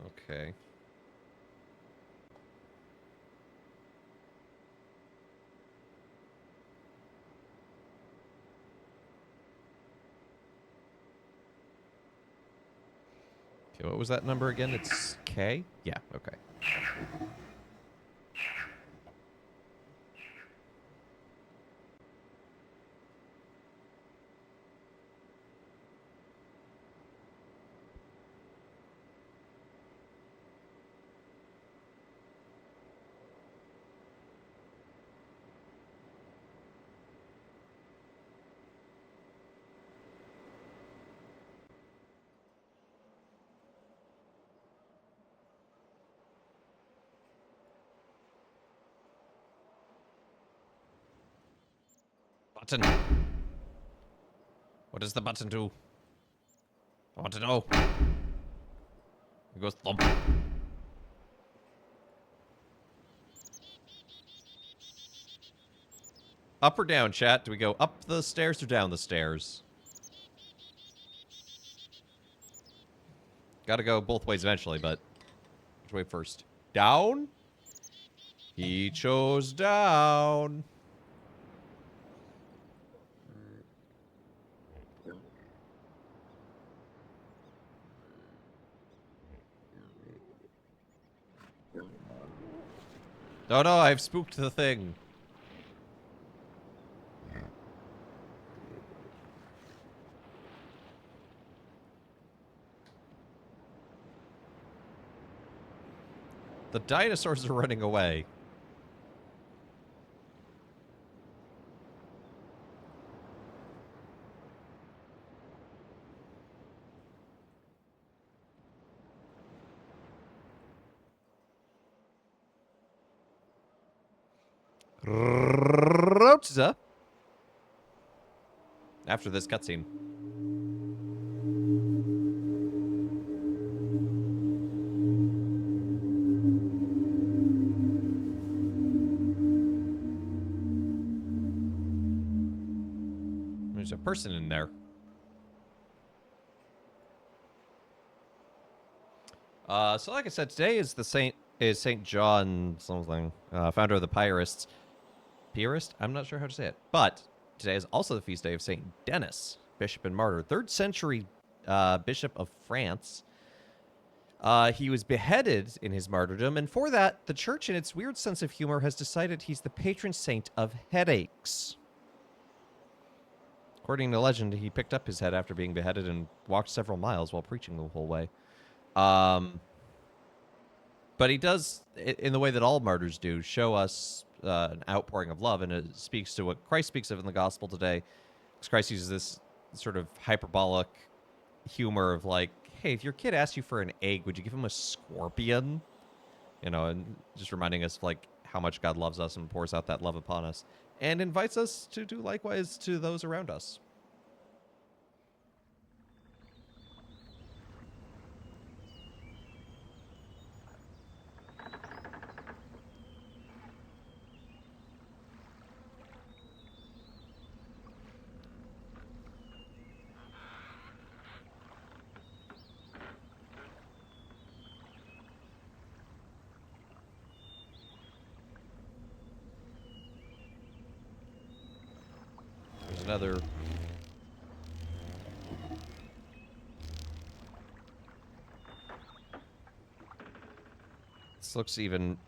Okay. Okay, what was that number again? It's K? Yeah, okay. button? What does the button do? I want to know. It goes thump. Up or down, chat? Do we go up the stairs or down the stairs? Gotta go both ways eventually, but which way first? Down? He chose down. Oh no, I've spooked the thing. The dinosaurs are running away. Rosa. After this cutscene. There's a person in there. So like I said, today is Saint John something, founder of the Piarists. Piarist? I'm not sure how to say it. But today is also the feast day of Saint Denis, bishop and martyr, 3rd century bishop of France. He was beheaded in his martyrdom, and for that, the church, in its weird sense of humor, has decided he's the patron saint of headaches. According to legend, he picked up his head after being beheaded and walked several miles while preaching the whole way. But he does, in the way that all martyrs do, show us an outpouring of love, and it speaks to what Christ speaks of in the gospel today. Because Christ uses this sort of hyperbolic humor of like, hey, if your kid asks you for an egg, would you give him a scorpion? You know, and just reminding us of like how much God loves us and pours out that love upon us, and invites us to do likewise to those around us. Another. This looks even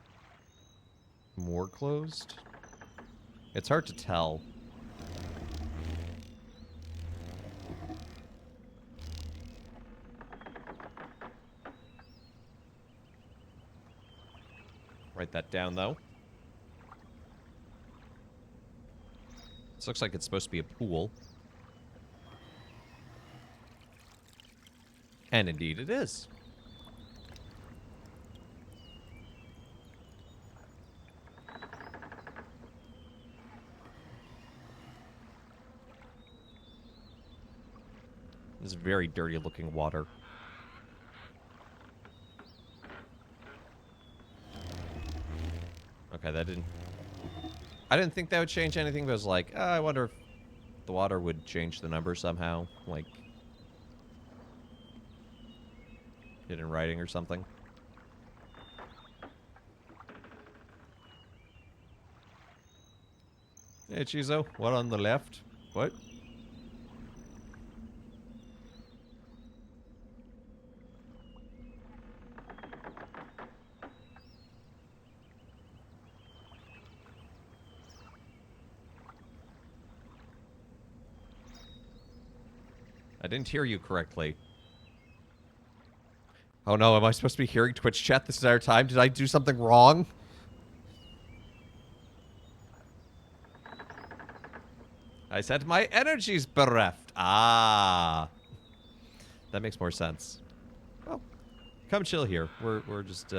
more closed. It's hard to tell. Write that down, though. This looks like it's supposed to be a pool. And indeed it is. This is very dirty looking water. Okay, that didn't... I didn't think that would change anything, but I was like, oh, I wonder if the water would change the number somehow. Like, hidden writing or something. Hey, Chizo, what on the left? What? I didn't hear you correctly. Oh no, am I supposed to be hearing Twitch chat this entire time? Did I do something wrong? I said my energy's bereft. Ah. That makes more sense. Well, come chill here. We're just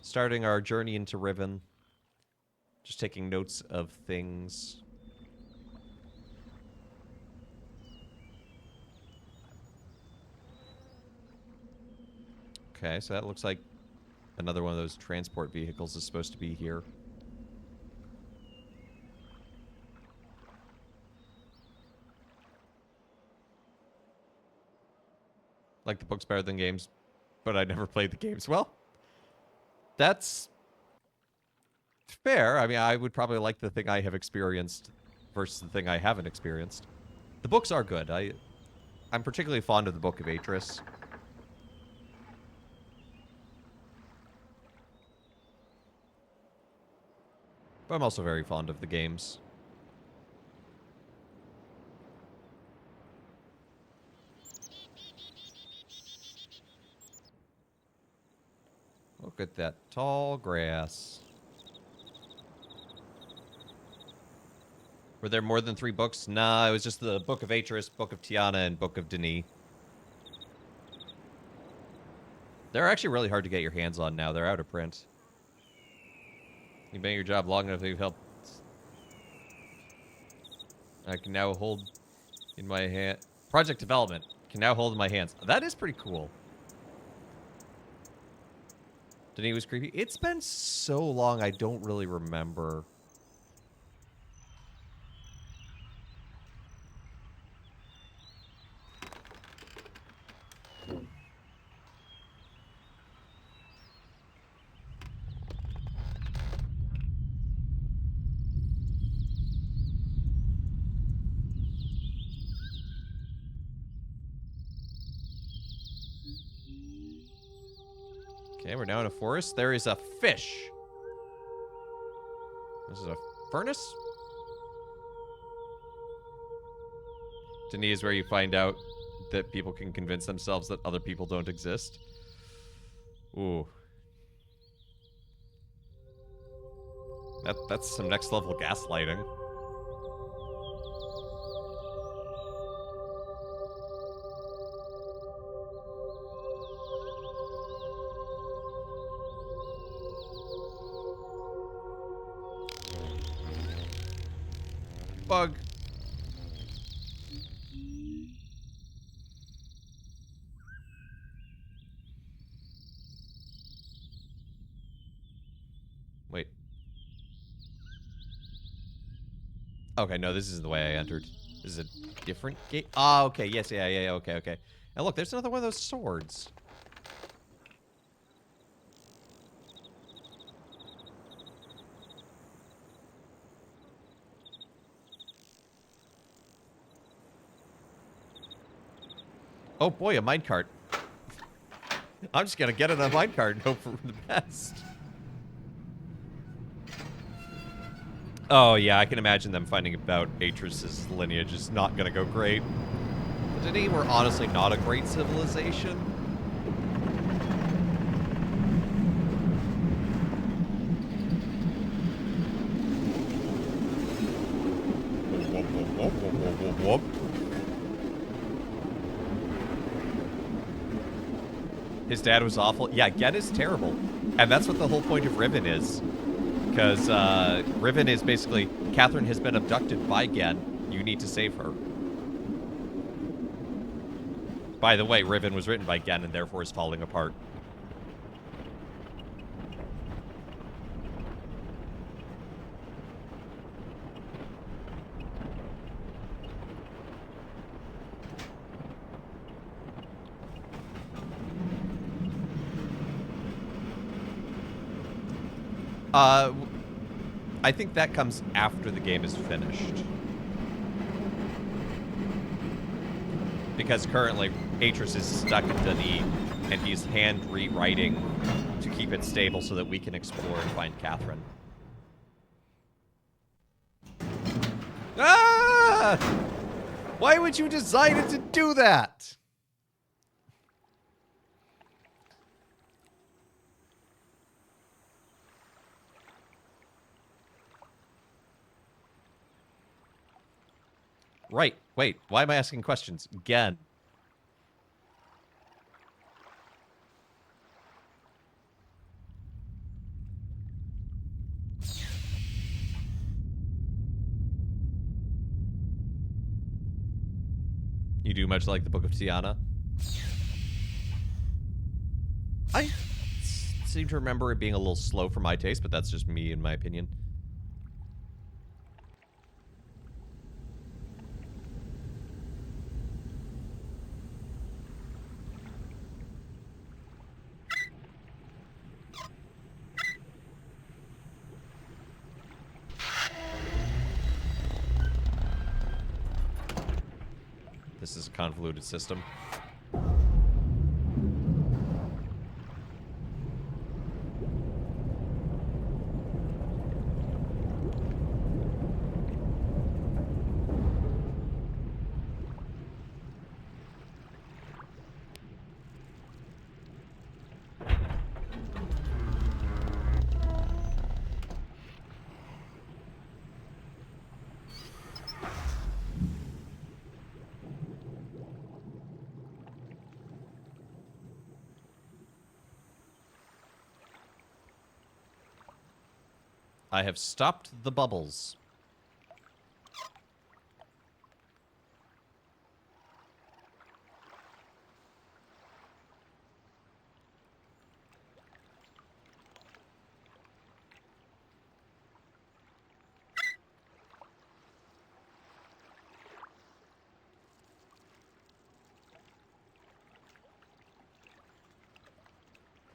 starting our journey into Riven. Just taking notes of things. Okay, so that looks like another one of those transport vehicles is supposed to be here. Like the books better than games, but I never played the games. Well, that's fair. I mean, I would probably like the thing I have experienced versus the thing I haven't experienced. The books are good. I'm particularly fond of the Book of Atris. But I'm also very fond of the games. Look at that tall grass. Were there more than 3 books? Nah, it was just the Book of Atris, Book of Tiana, and Book of Denis. They're actually really hard to get your hands on now. They're out of print. You've been at your job long enough that you've helped. I can now hold in my hand. Project development can now hold in my hands. That is pretty cool. Denis was creepy. It's been so long, I don't really remember. Okay, we're now in a forest. There is a fish. This is a furnace? Denis is where you find out that people can convince themselves that other people don't exist. Ooh. That's some next level gaslighting. Bug. Wait. Okay, no, this isn't the way I entered. This is a different gate. Ah, okay, yes, yeah, okay. And look, there's another one of those swords. Oh boy, a minecart. I'm just gonna get in a minecart and hope for the best. Oh yeah, I can imagine them finding about Atris's lineage is not gonna go great. Denis were honestly not a great civilization. Whoop. His dad was awful. Yeah, Gen is terrible. And that's what the whole point of Riven is. Because Riven is basically, Catherine has been abducted by Gen. You need to save her. By the way, Riven was written by Gen and therefore is falling apart. I think that comes after the game is finished. Because currently, Atris is stuck in Denis, and he's hand rewriting to keep it stable so that we can explore and find Catherine. Ah! Why would you design it to do that? Right. Wait. Why am I asking questions? Again. You do much like the Book of Tiana? I seem to remember it being a little slow for my taste, but that's just me in my opinion. This is a convoluted system. I have stopped the bubbles.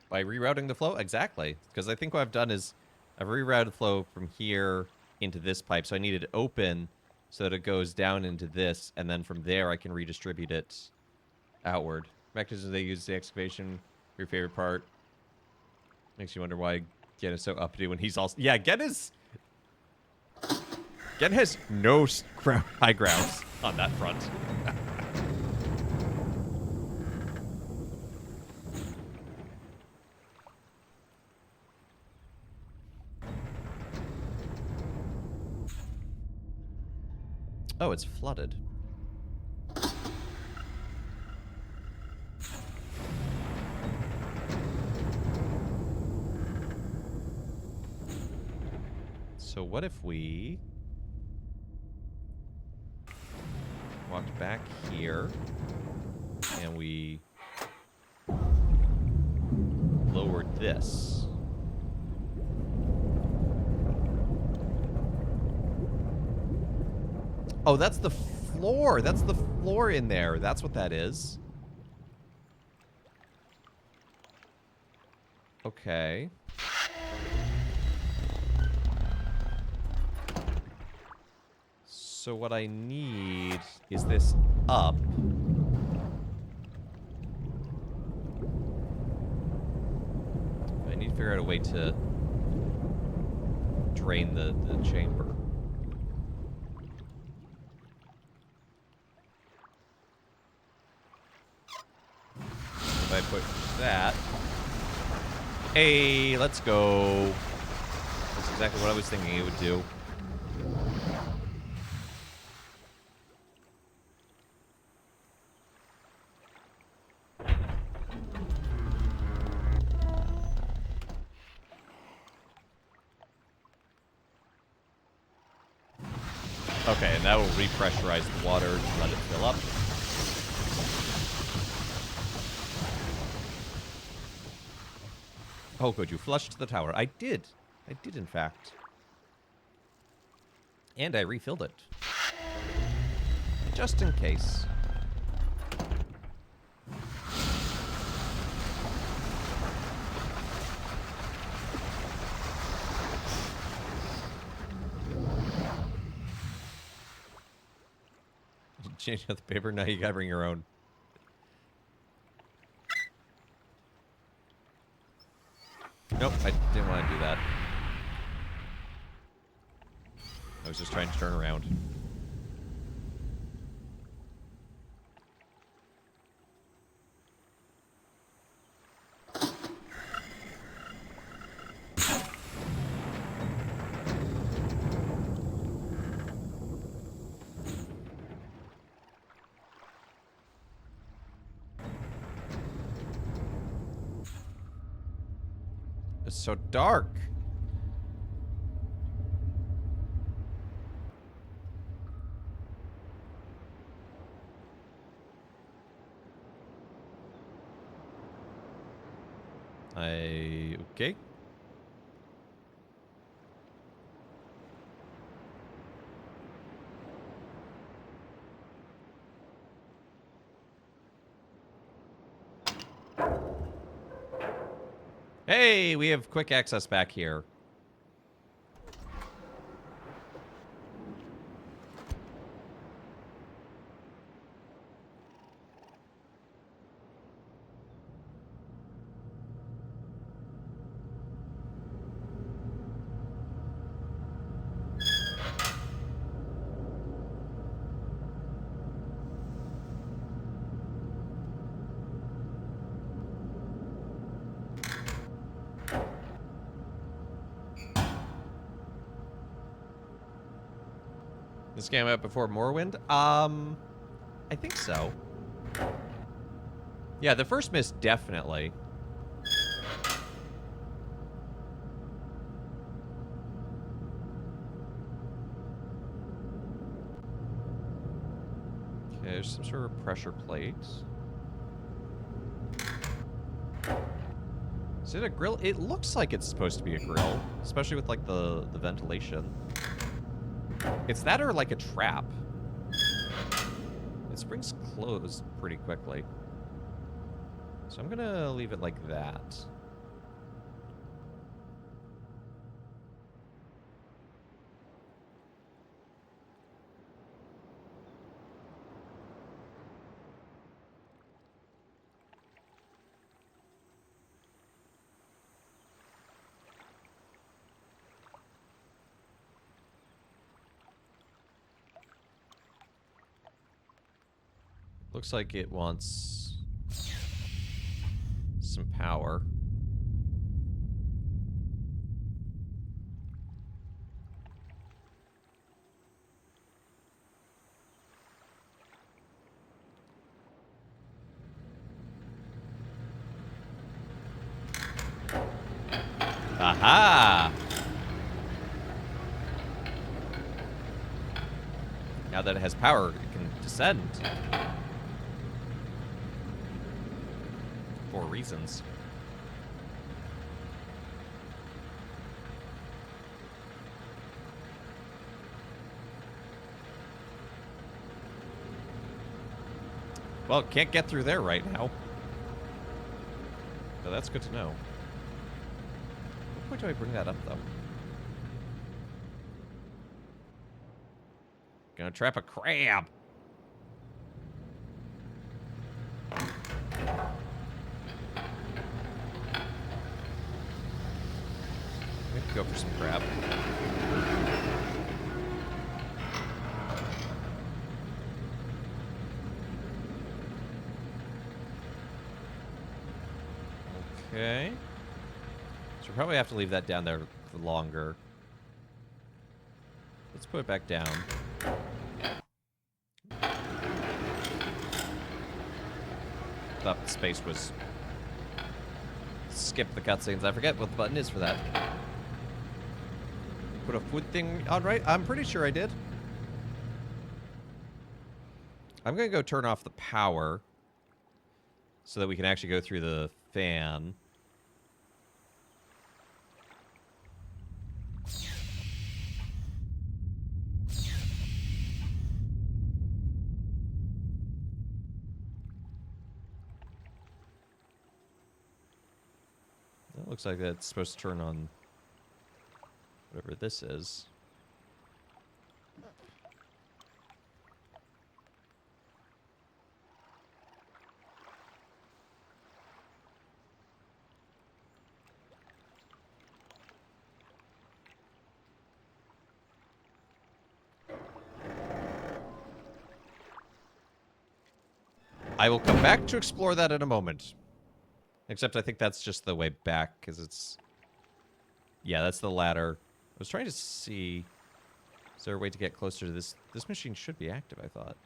By rerouting the flow? Exactly. Because I think what I've done is I've rerouted the flow from here into this pipe. So I need it open so that it goes down into this. And then from there, I can redistribute it outward. Mechanisms they use the excavation. Your favorite part. Makes you wonder why Gen is so uppity when he's also... Yeah, Gen has no high grounds on that front. Oh, it's flooded. So what if we walked back here and we lowered this? Oh, that's the floor. That's the floor in there. That's what that is. Okay. So what I need is this up. I need to figure out a way to drain the chamber. If I put that... Hey, let's go. That's exactly what I was thinking it would do. Okay, and that will repressurize the water and let it fill up. Oh, good, you flushed the tower. I did. I did, in fact. And I refilled it. Just in case. You change out the paper? Now you gotta bring your own. Nope, I didn't want to do that. I was just trying to turn around. It's so dark. Okay. Hey, we have quick access back here. This came out before Morrowind? I think so. Yeah, the first mist, definitely. Okay, there's some sort of pressure plate. Is it a grill? It looks like it's supposed to be a grill, especially with, like, the ventilation. It's that or, like, a trap. It springs closed pretty quickly. So I'm gonna leave it like that. Looks like it wants some power. Aha! Now that it has power, it can descend. For reasons. Well, can't get through there right now. So that's good to know. What point do I bring that up, though? Gonna trap a crab. We have to go for some crab. Okay. So we probably have to leave that down there for longer. Let's put it back down. Thought the space was... Skip the cutscenes. I forget what the button is for that. Put a food thing on right? I'm pretty sure I did. I'm going to go turn off the power so that we can actually go through the fan. That looks like that's supposed to turn on whatever this is. I will come back to explore that in a moment. Except I think that's just the way back, because it's... Yeah, that's the ladder. I was trying to see... Is there a way to get closer to this? This machine should be active, I thought.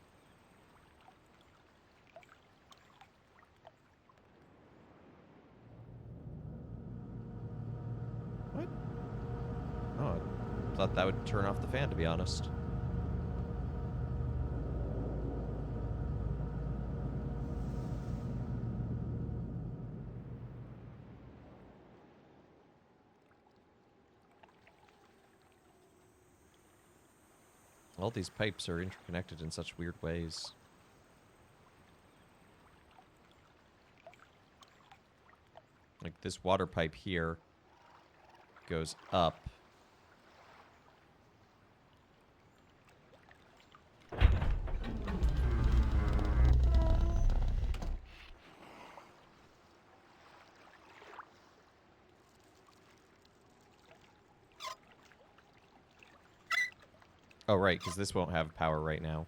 What? Oh, I thought that would turn off the fan, to be honest. All these pipes are interconnected in such weird ways. Like this water pipe here goes up. Oh, right, because this won't have power right now.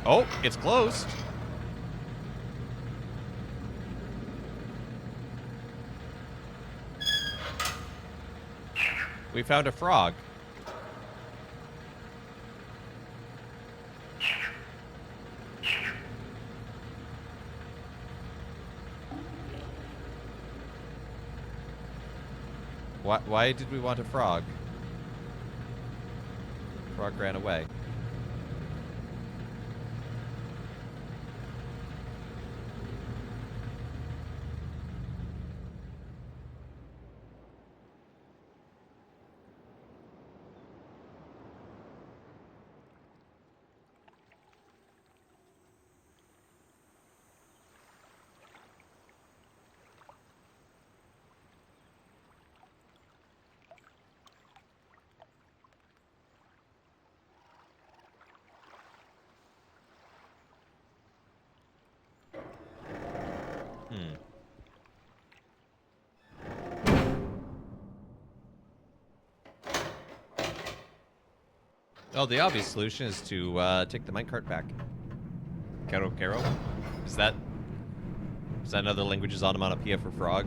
Oh, it's closed. We found a frog. Why did we want a frog? Frog ran away. Oh, the obvious solution is to take the minecart back. Kero Kero? Is that another language's onomatopoeia for frog?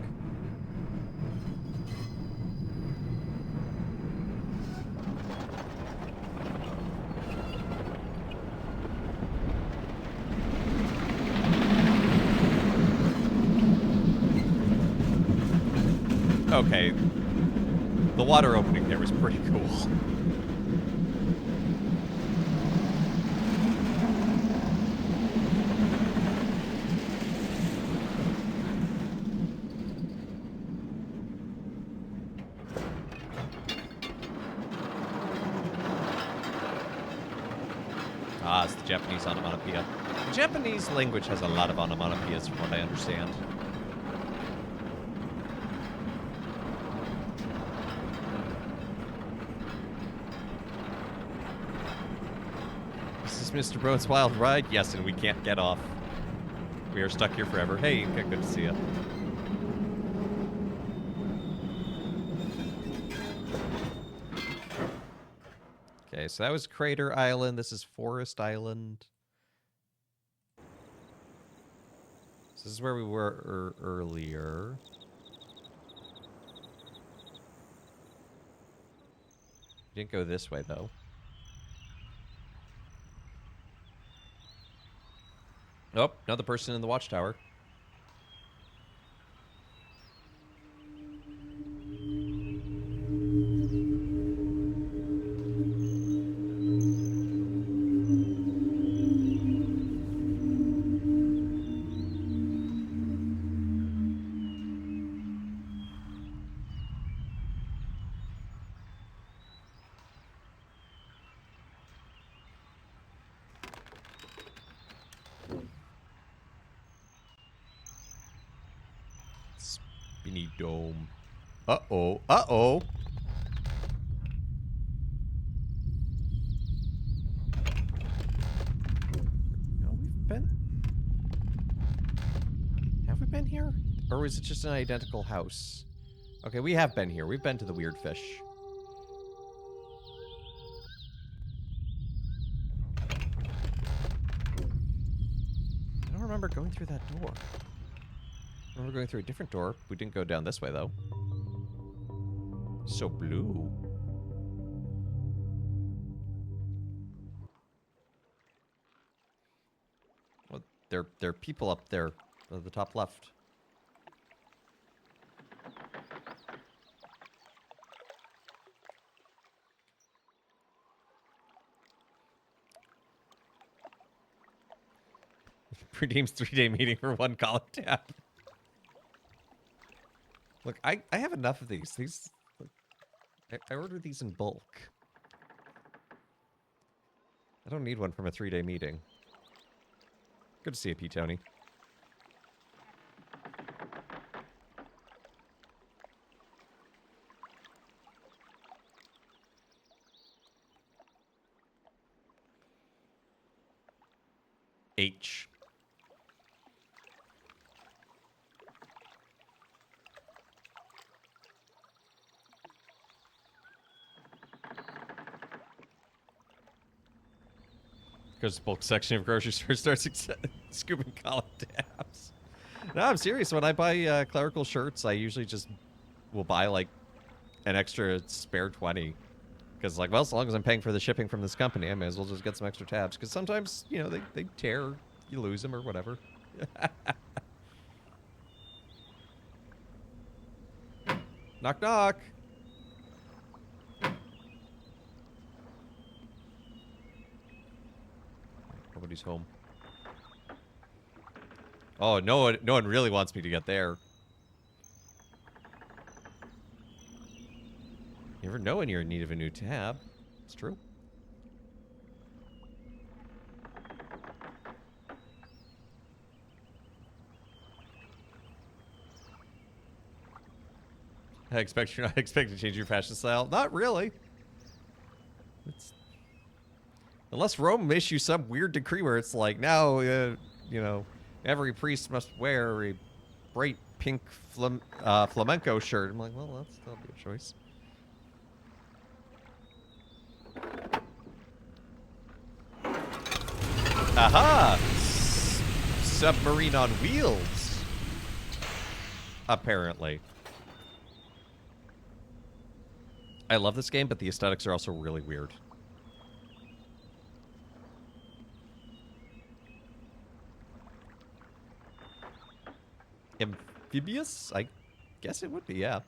Okay. The water opening there was pretty cool. Ah, it's the Japanese onomatopoeia. The Japanese language has a lot of onomatopoeias from what I understand. This is Mr. Broad's Wild Ride? Yes, and we can't get off. We are stuck here forever. Hey, good to see you. Okay, so that was Crater Island. This is Forest Island. So this is where we were earlier. We didn't go this way, though. Nope, another person in the watchtower. Spinny dome. Uh-oh. Uh-oh. No, we've been... Have we been here? Or was it just an identical house? Okay, we have been here. We've been to the weird fish. I don't remember going through that door. I remember going through a different door. We didn't go down this way, though. So blue. there are people up there at the top left. Redeems 3-day meeting for 1 column tab. Look, I have enough of these. Look, I ordered these in bulk. I don't need one from a 3-day meeting. Good to see you, P. Tony. H. Because the bulk section of grocery store starts scooping column tabs. No, I'm serious. When I buy clerical shirts, I usually just will buy like an extra spare 20. Because like, well, as long as I'm paying for the shipping from this company, I may as well just get some extra tabs. Because sometimes, you know, they tear, you lose them or whatever. Knock, knock. Nobody's home. Oh, no one really wants me to get there. You never know when you're in need of a new tab. It's true. I expect you're not expecting to change your fashion style. Not really. Unless Rome issues some weird decree where it's like, now, you know, every priest must wear a bright pink flamenco shirt. I'm like, well, that'll be a choice. Aha! Submarine on wheels. Apparently. I love this game, but the aesthetics are also really weird. Amphibious? I guess it would be, yeah.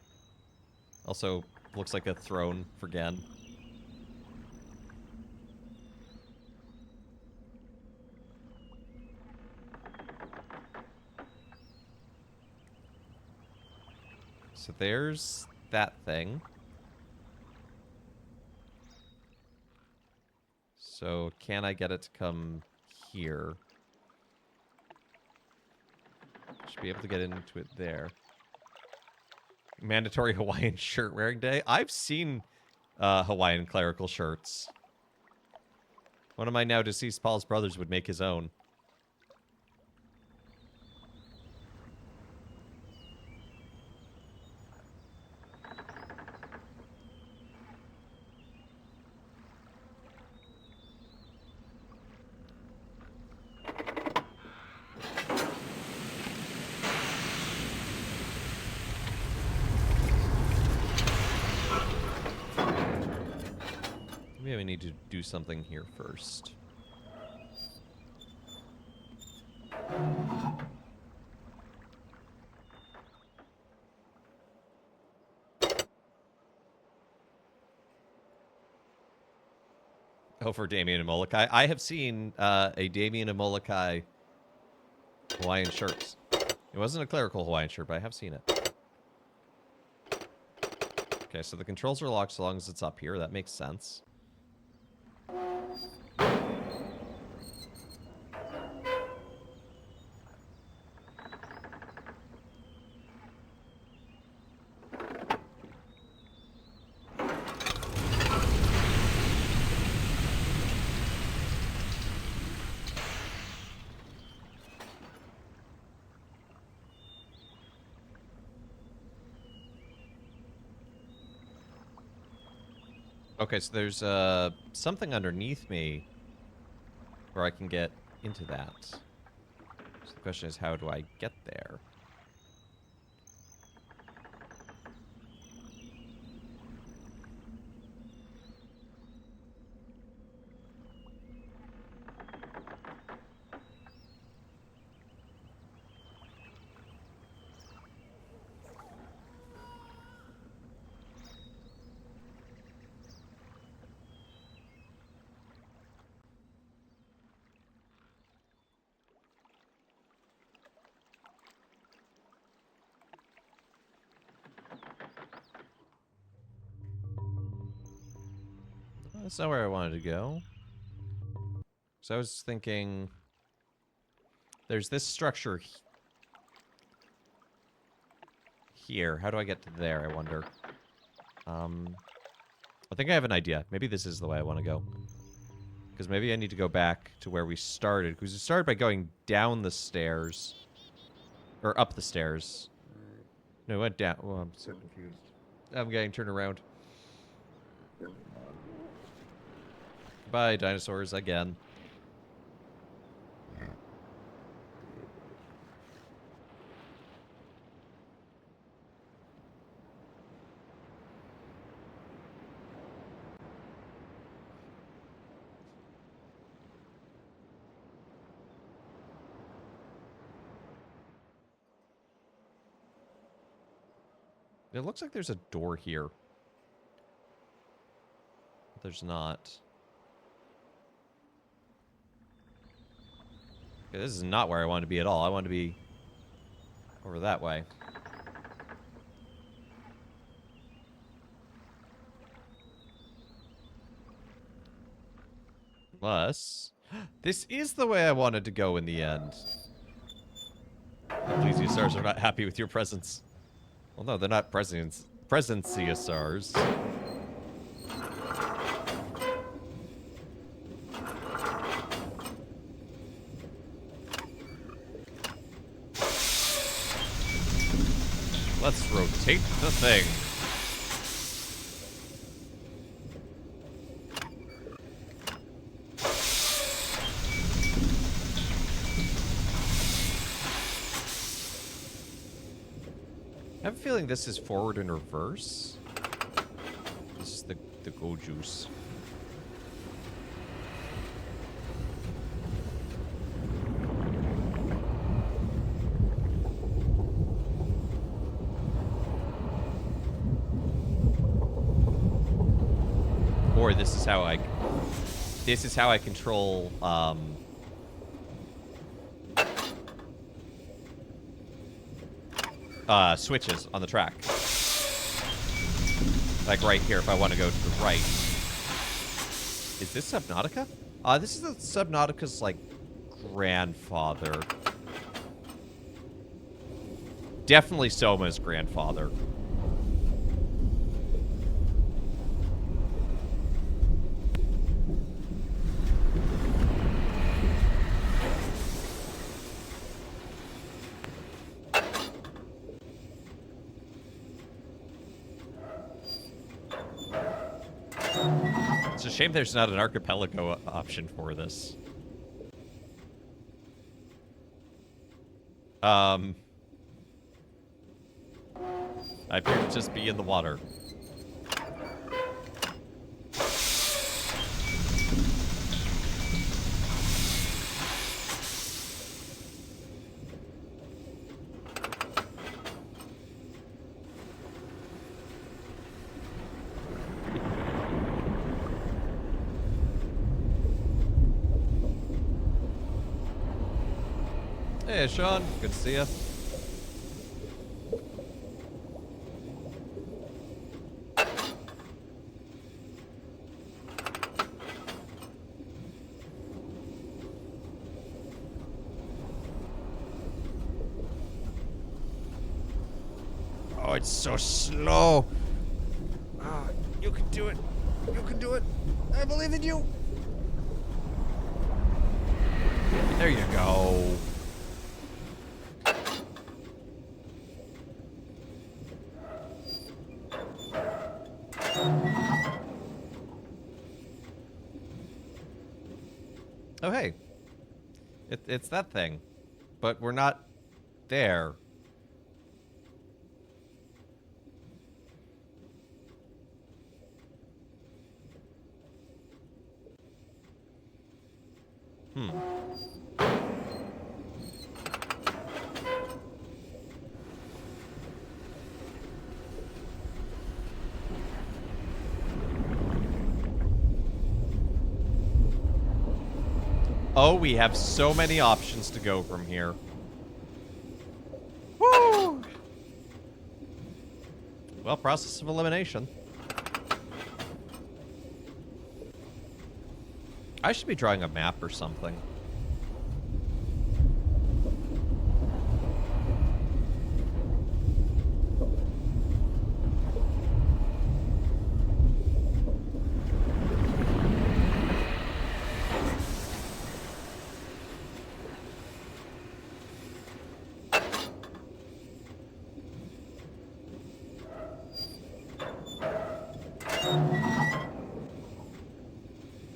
Also, looks like a throne for Gen. So there's that thing. So can I get it to come here? Should be able to get into it there. Mandatory Hawaiian shirt wearing day. I've seen Hawaiian clerical shirts. One of my now deceased Paul's brothers would make his own. Maybe I need to do something here first. Oh, for Damien and Molokai. I have seen a Damien and Molokai Hawaiian shirts. It wasn't a clerical Hawaiian shirt, but I have seen it. Okay, so the controls are locked so long as it's up here. That makes sense. Okay, so there's something underneath me where I can get into that. So the question is, how do I get there? That's not where I wanted to go. So I was thinking... There's this structure here. How do I get to there, I wonder? I think I have an idea. Maybe this is the way I want to go. Because maybe I need to go back to where we started. Because we started by going down the stairs. Or up the stairs. No, it went down. Oh, I'm so confused. I'm getting turned around. Bye, dinosaurs, again. It looks like there's a door here. But there's not. Okay, this is not where I want to be at all. I want to be over that way. Unless... This is the way I wanted to go in the end. Plesiosaurs are not happy with your presence. Well, no, they're not presenceosaurs. Let's rotate the thing. I have a feeling this is forward and reverse. This is the go juice. Or this is how I control switches on the track. Like right here, if I want to go to the right. Is this Subnautica? This is the Subnautica's, like, grandfather. Definitely Soma's grandfather. It's a shame there's not an archipelago option for this. I appear to just be in the water. Hey, Sean. Good to see you. Oh, it's so slow. You can do it. You can do it. I believe in you. There you go. Oh, hey. It's that thing. But we're not there. Oh, we have so many options to go from here. Woo! Well, process of elimination. I should be drawing a map or something.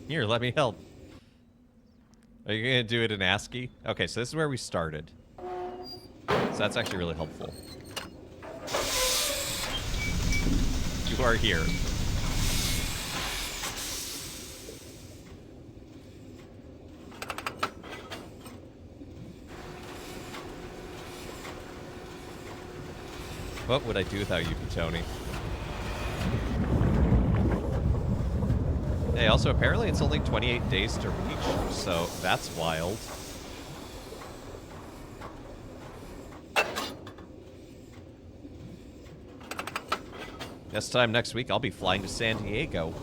Here, let me help. Are you going to do it in ASCII? Okay, so this is where we started. So that's actually really helpful. You are here. What would I do without you, Tony? Hey, also, apparently it's only 28 days to reach, so that's wild. This time next week, I'll be flying to San Diego.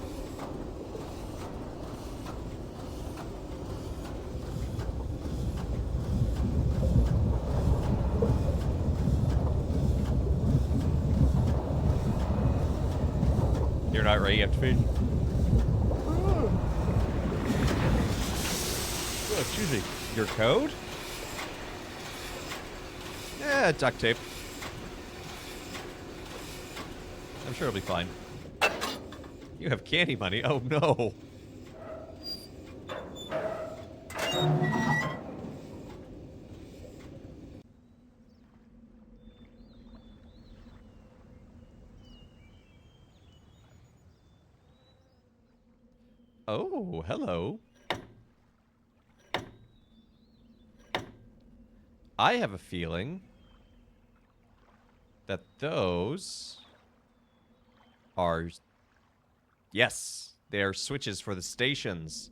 You're not ready, you have to feed. Oh, excuse me. Your code? Yeah, duct tape. I'm sure it'll be fine. You have candy money? Oh, no. Oh, hello. I have a feeling that those are... Yes, they are switches for the stations.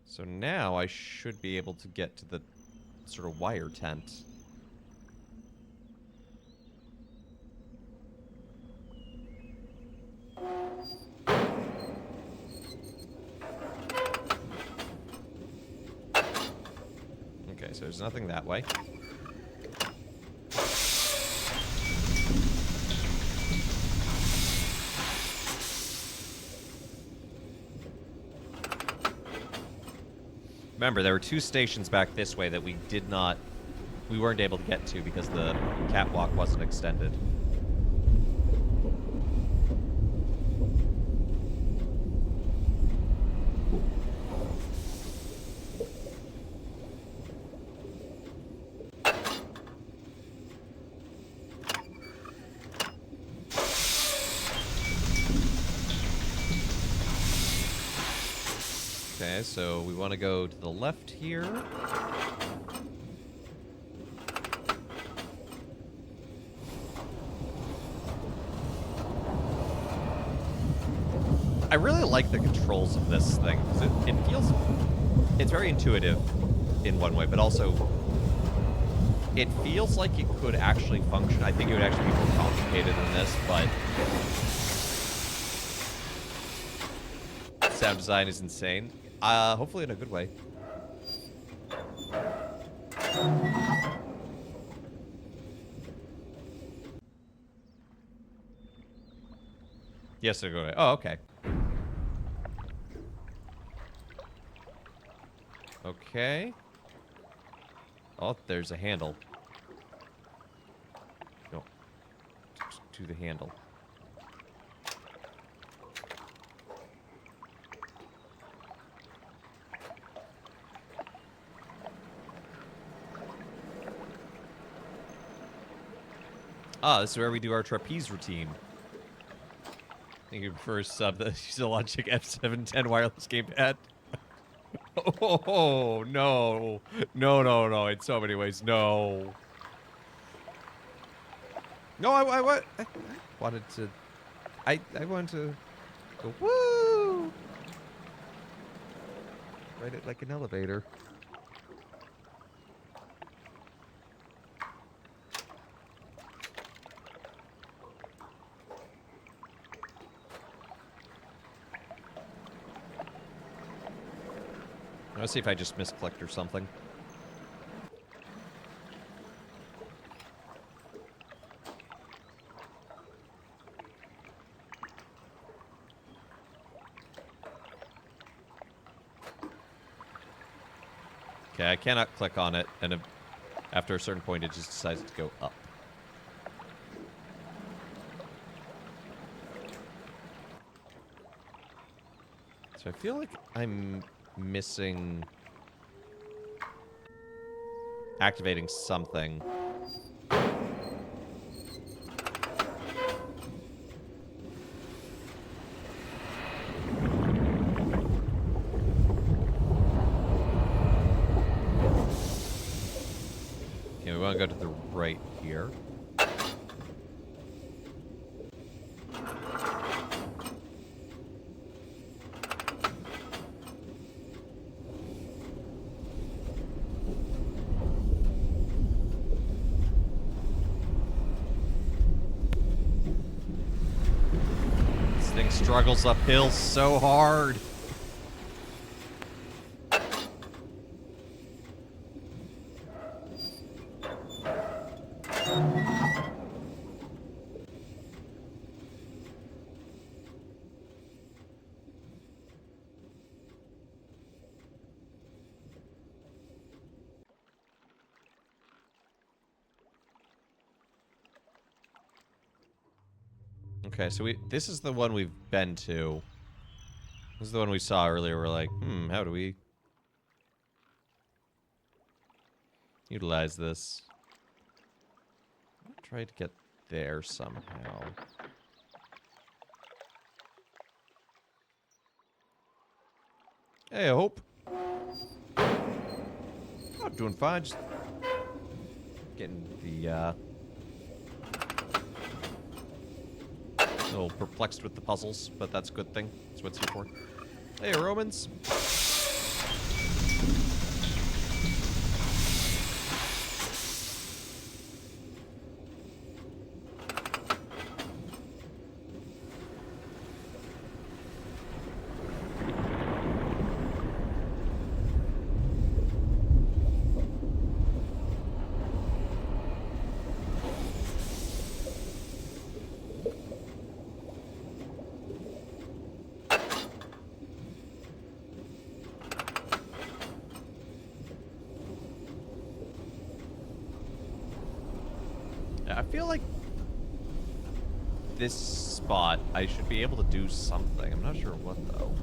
So now I should be able to get to the sort of wire tent. Okay, so there's nothing that way. Remember, there were two stations back this way that we weren't able to get to because the catwalk wasn't extended. Okay, so we want to go to the left here. I really like the controls of this thing, because it feels... It's very intuitive in one way, but also... It feels like it could actually function. I think it would actually be more complicated than this, but... Sound design is insane. Hopefully in a good way. Yes, they're going. Oh, okay. Okay. Oh, there's a handle. No. To the handle. Ah, this is where we do our trapeze routine. Thank you for a sub. Use a Logitech F710 wireless gamepad. Oh, no. No. In so many ways, no. No, I wanted to... I wanted to go, woo! Ride it like an elevator. Let's see if I just misclicked or something. Okay, I cannot click on it, and after a certain point, it just decides to go up. So I feel like I'm missing activating something. Okay, we want to go to the right here. Struggles uphill so hard. Okay, so this is the one we've been to. This is the one we saw earlier. We're like, how do we utilize this? I'll try to get there somehow. Hey, I hope. I'm doing fine. Just getting the, a little perplexed with the puzzles, but that's a good thing. That's what it's here for. Hey, Romans. I feel like this spot, I should be able to do something. I'm not sure what, though.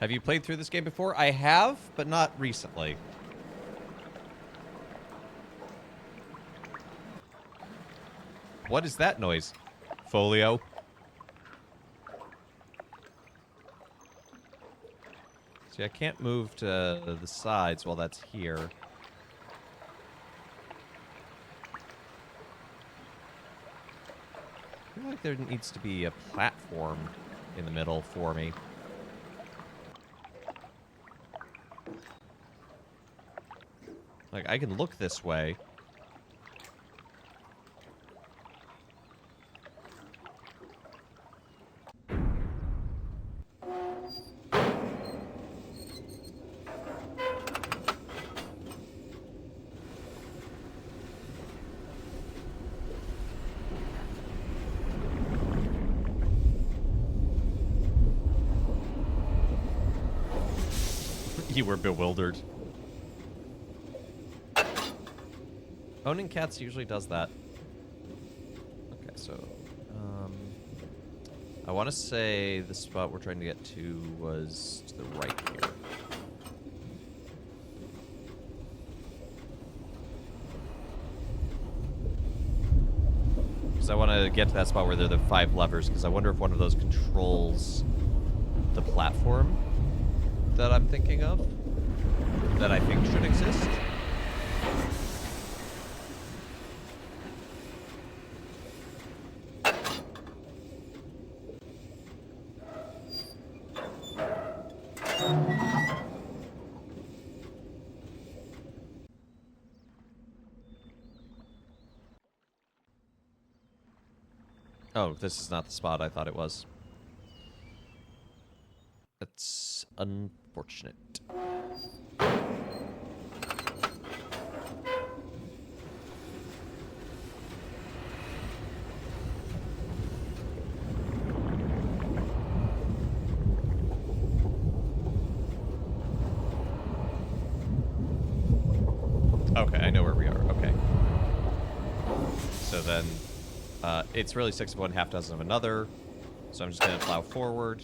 Have you played through this game before? I have, but not recently. What is that noise? Folio? See, I can't move to the sides while that's here. I feel like there needs to be a platform in the middle for me. Like, I can look this way. You were bewildered. Owning cats usually does that. Okay, so, I want to say the spot we're trying to get to was to the right here. Because I want to get to that spot where there are the 5 levers, because I wonder if one of those controls the platform that I'm thinking of, that I think should exist. Oh, this is not the spot I thought it was. That's unfortunate. Okay, I know where we are. Okay. So then, it's really 6 of one, half dozen of another. So I'm just going to plow forward.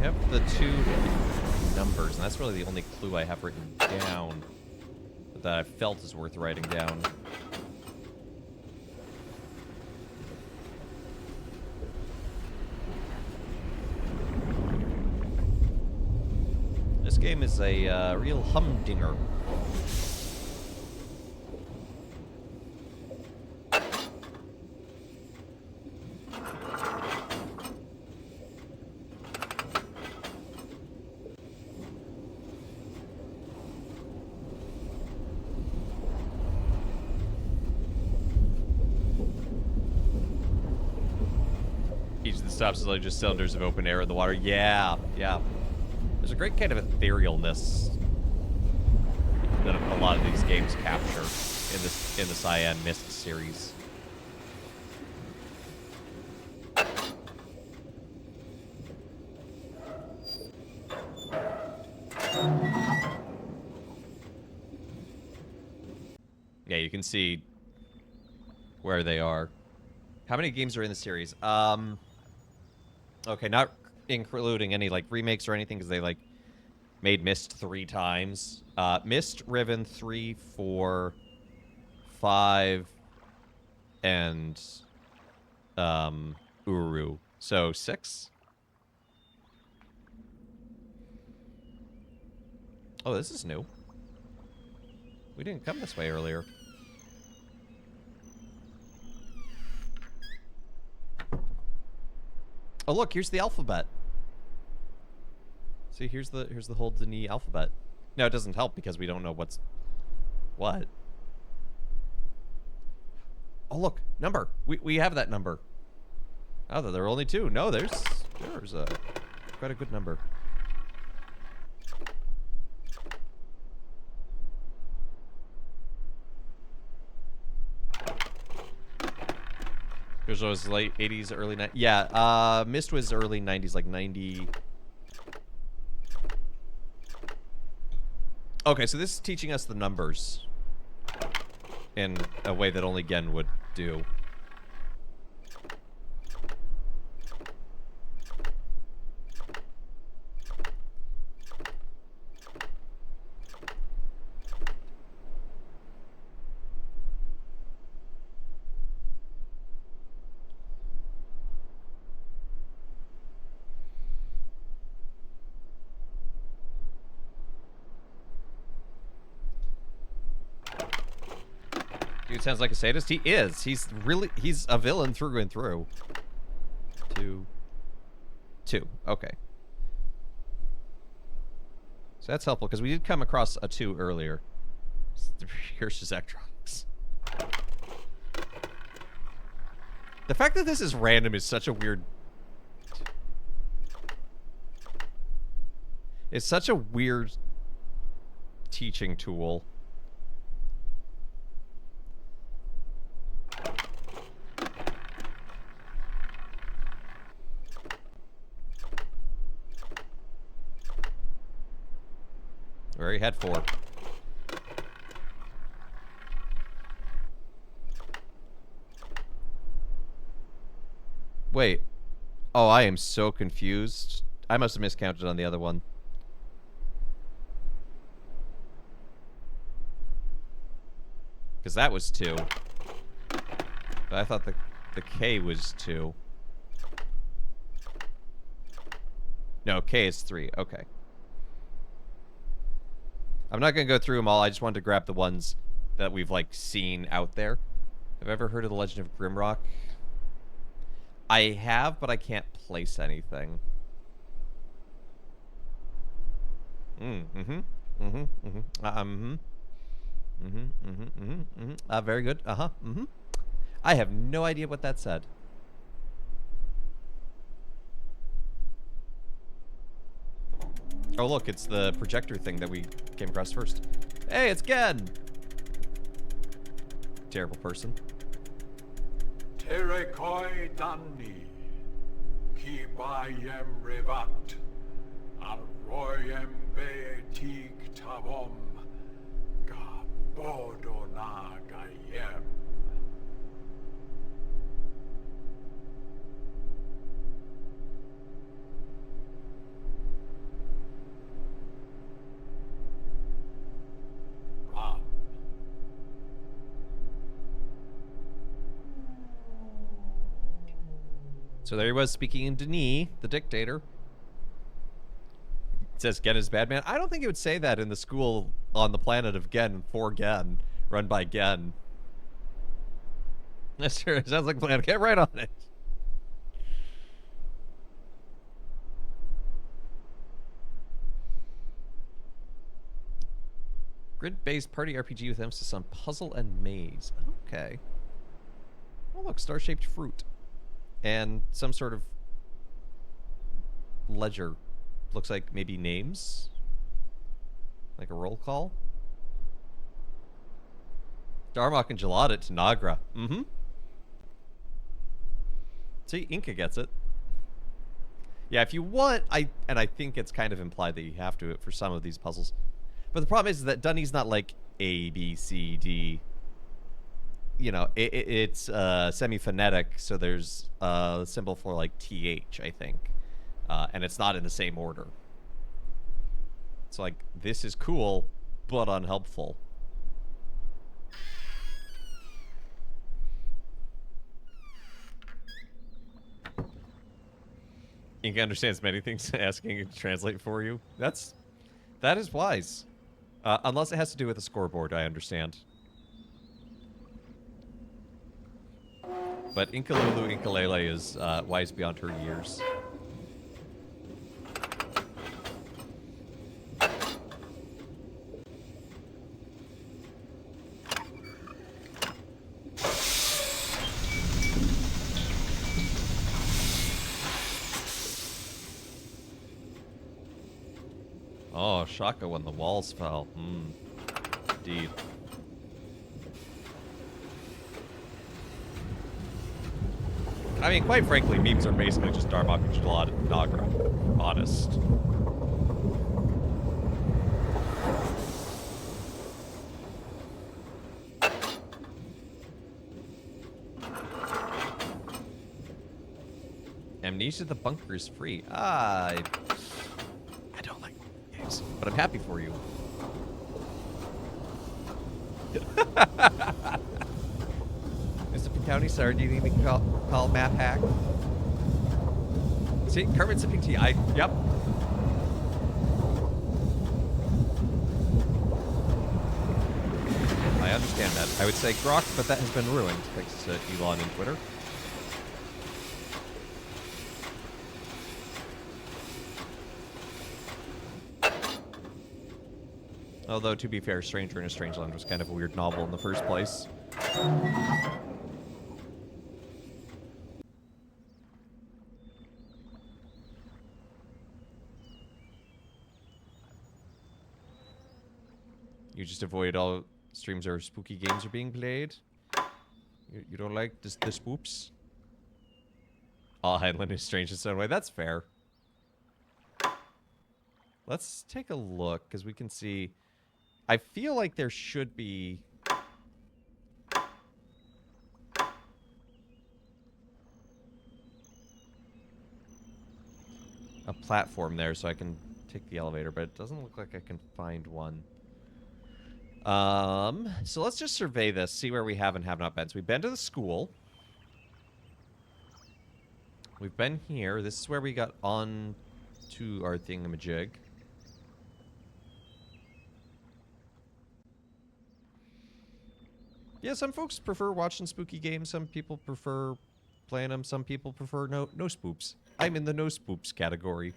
Yep, the 2 numbers, and that's really the only clue I have written down that I felt is worth writing down. This game is a real humdinger. Each of the stops is like just cylinders of open air in the water. Yeah, yeah. There's a great kind of etherealness that a lot of these games capture in the Cyan Mist series. Yeah, you can see where they are. How many games are in the series? Okay, not including any like remakes or anything, because they like made Myst 3 times. Myst, Riven, 3, 4, 5, and Uru. So 6. Oh, this is new. We didn't come this way earlier. Oh, look, here's the alphabet. See, here's the Hold the Knee alphabet. No, it doesn't help because we don't know what's what. Oh, look, number. We have that number. Oh, there are only 2. No, there's quite a good number. Yours was late 80s, early 90s. Yeah, Myst was early 90s, like 90. Okay, so this is teaching us the numbers in a way that only Gen would do. Dude sounds like a sadist. He is. He's a villain through and through. 2. Okay. So that's helpful, because we did come across a 2 earlier. Here's his electronics. The fact that this is random is such a weird... It's such a weird teaching tool. Where he had 4. Wait. Oh, I am so confused. I must have miscounted on the other one. Because that was 2. But I thought the K was 2. No, K is 3. Okay. I'm not going to go through them all. I just wanted to grab the ones that we've, like, seen out there. Have you ever heard of the Legend of Grimrock? I have, but I can't place anything. Very good. I have no idea what that said. Oh, look, it's the projector thing that we came across first. Hey, it's Gen! Terrible person. Terekoi Danni, Kibayem Revat, Arroyem Betik Tavom, Gabodona Gayem. Ram. So there he was speaking in Denis, the dictator. It says Gen is bad man. I don't think it would say that in the school on the planet of Gen for Gen, run by Gen. That's true. It sounds like a plan. Get right on it. Grid-based party RPG with emphasis on puzzle and maze. Okay. Oh, look, star-shaped fruit. And some sort of ledger. Looks like maybe names? Like a roll call? Darmok and Jalad at Tanagra. See, Inca gets it. Yeah, if you want, and I think it's kind of implied that you have to for some of these puzzles. But the problem is that Dunny's not like A, B, C, D. You know, it's semi-phonetic, so there's a symbol for like TH, I think. And it's not in the same order. It's like, this is cool, but unhelpful. Inca understands many things, asking it to translate for you. That is wise. Unless it has to do with a scoreboard, I understand. But Inca Lulu Inkalele is wise beyond her years. Oh, Shaka when the walls fell. Indeed. I mean, quite frankly, memes are basically just Darmok and Jalad and Nagra. Honest. Amnesia the bunker is free. I don't like games, but I'm happy for you. Mr. County, sorry, do you need me to call Map Hack? See, Kermit sipping tea. Yep. I understand that. I would say Grok, but that has been ruined thanks to Elon and Twitter. Although, to be fair, Stranger in a Strange Land was kind of a weird novel in the first place. You just avoid all streams where spooky games are being played? You don't like the spoops? All Highland is strange in its own way. That's fair. Let's take a look, because we can see... I feel like there should be... platform there, so I can take the elevator, but it doesn't look like I can find one. So let's just survey this, see where we have and have not been. So we've been to the school. We've been here. This is where we got on to our thingamajig. Yeah, some folks prefer watching spooky games. Some people prefer playing them. Some people prefer no spoops. I'm in the no spoops category.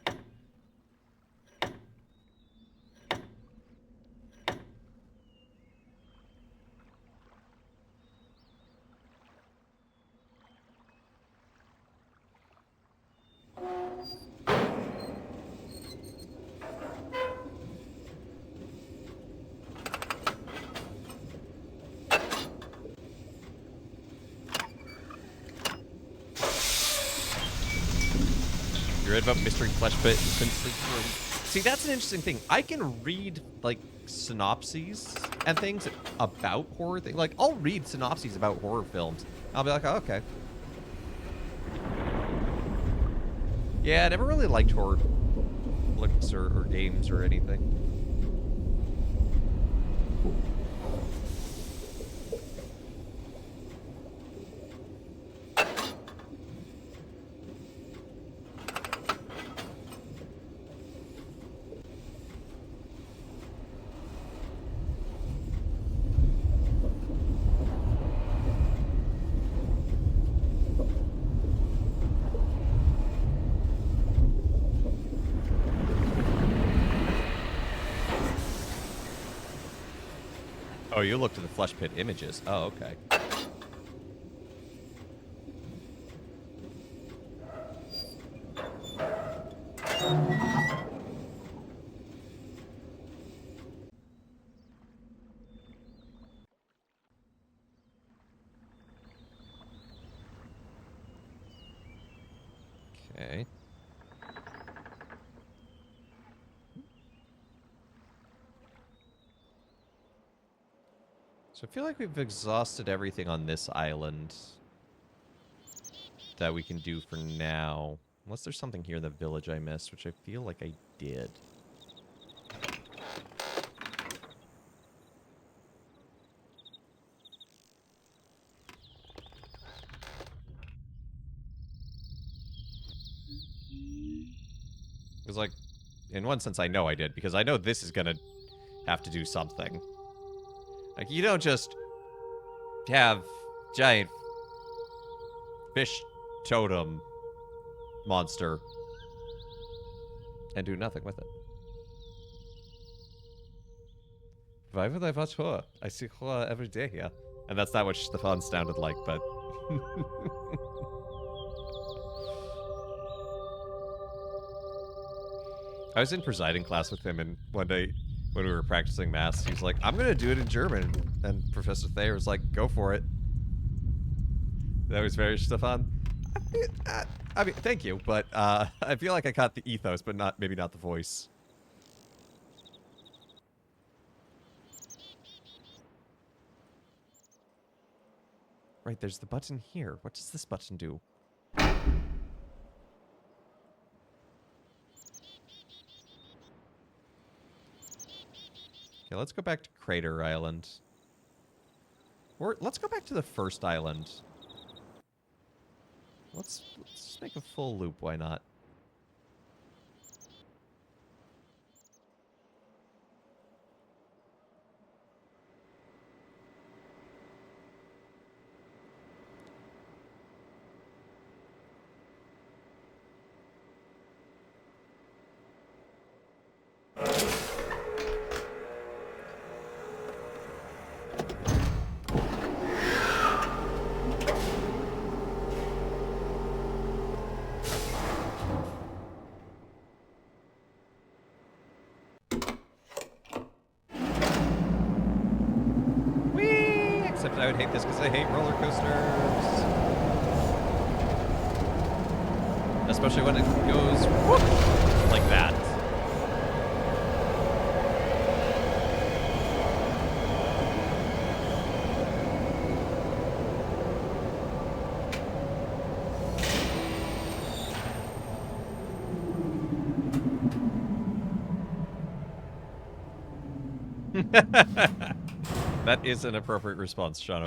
You read about Mystery Flesh Pit and couldn't sleep through. See, that's an interesting thing. I can read, like, synopses and things about horror things. Like, I'll read synopses about horror films. I'll be like, oh, okay. Yeah, I never really liked horror books or games or anything. Oh, you looked at the Flesh Pit images. Oh, okay. Okay. So I feel like we've exhausted everything on this island that we can do for now. Unless there's something here in the village I missed, which I feel like I did. Because, like, in one sense I know I did, because I know this is gonna have to do something. Like, you don't just have giant fish totem monster and do nothing with it. Why would I watch horror? I see horror every day here. And that's not what Stefan sounded like, but... I was in presiding class with him, and one day when we were practicing Mass, he was like, I'm gonna do it in German. And Professor Thayer was like, go for it. That was very Stefan. I mean, thank you, but I feel like I caught the ethos, but maybe not the voice. Right, there's the button here. What does this button do? Okay, let's go back to Crater Island. Or let's go back to the first island. Let's just make a full loop, why not? I would hate this because I hate roller coasters. Especially when it goes whoop, like that. That is an appropriate response, Sean.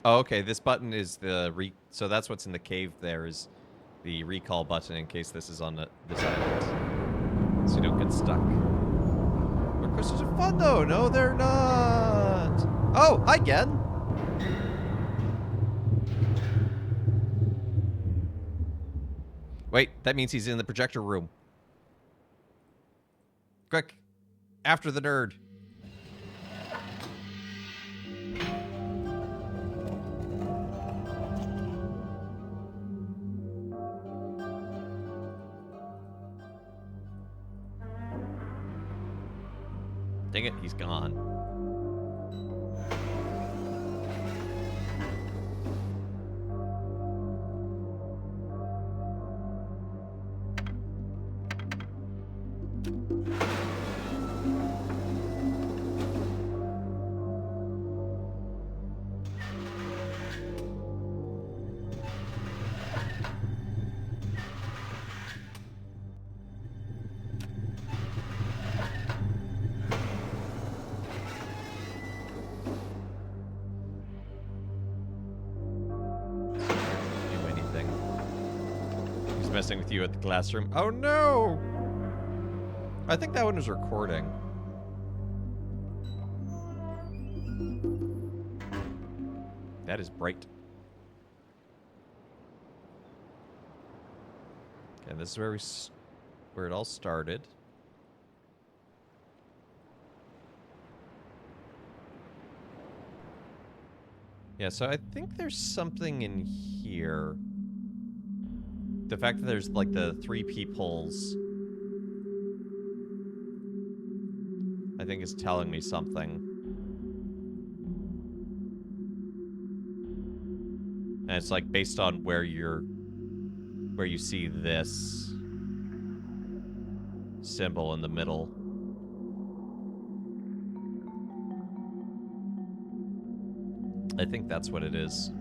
Oh, okay. This button is the so that's what's in the cave. There is the recall button in case this is on this island, so you don't get stuck. Roller coasters are fun though. No, they're not. Oh, hi, Gen. Wait, that means he's in the projector room. Quick, after the nerd. Dang it, he's gone. Messing with you at the classroom. Oh no! I think that one was recording. That is bright. And this is where it all started. Yeah, so I think there's something in here. The fact that there's like the 3 peepholes, I think is telling me something. And it's like based on where you see this symbol in the middle. I think that's what it is.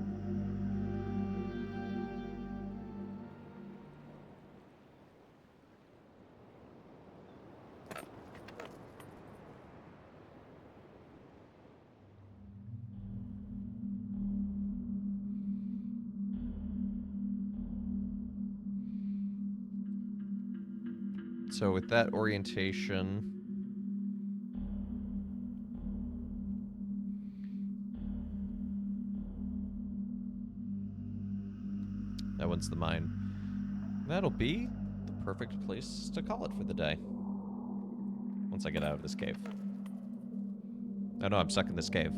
So with that orientation, that one's the mine. That'll be the perfect place to call it for the day. Once I get out of this cave. Oh no, I'm stuck in this cave.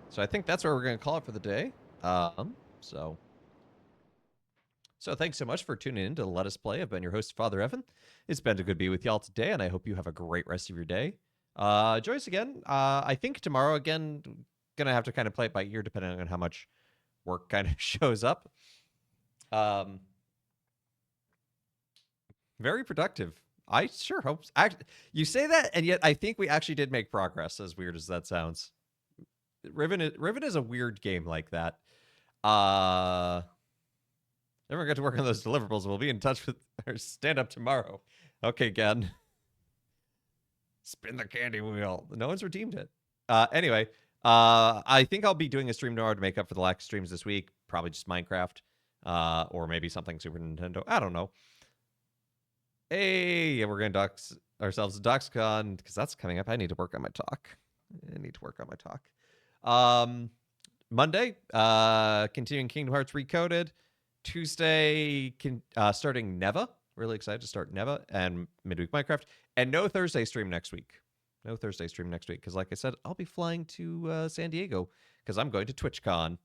So I think that's where we're going to call it for the day. So thanks so much for tuning in to Let Us Play. I've been your host, Father Evan. It's been good to be with y'all today, and I hope you have a great rest of your day. Join us again. I think tomorrow, again, gonna have to kind of play it by ear depending on how much work kind of shows up. Very productive. I sure hope. You say that, and yet I think we actually did make progress, as weird as that sounds. Riven is a weird game like that. Never got to work on those deliverables. We'll be in touch with our stand-up tomorrow. Okay, Gen. Spin the candy wheel. No one's redeemed it. Anyway, I think I'll be doing a stream tomorrow to make up for the lack of streams this week. Probably just Minecraft. Or maybe something Super Nintendo. I don't know. Hey, we're going to dox ourselves to DoxCon, because that's coming up. I need to work on my talk. Monday, continuing Kingdom Hearts Recoded. Tuesday, starting Neva. Really excited to start Neva and midweek Minecraft. And no Thursday stream next week. Because like I said, I'll be flying to San Diego because I'm going to TwitchCon,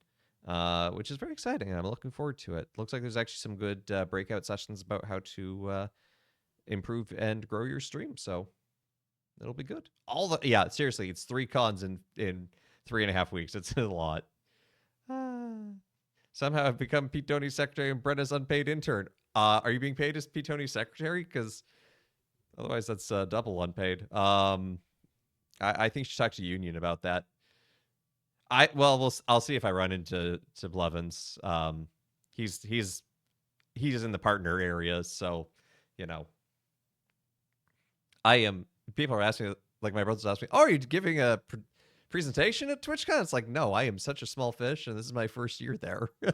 which is very exciting. And I'm looking forward to it. Looks like there's actually some good breakout sessions about how to improve and grow your stream. So it'll be good. Yeah, seriously, it's 3 cons in 3.5 weeks. It's a lot. Somehow I've become Pete Tony's secretary and Brenna's unpaid intern. Are you being paid as Pete Tony's secretary? Because Otherwise, that's double unpaid. I think you should talk to Union about that. I'll see if I run into Blevins. He's in the partner area, so you know. People are asking, like my brother's asking me, "Oh, are you giving a presentation at TwitchCon?" It's like, no, I am such a small fish, and this is my first year there. He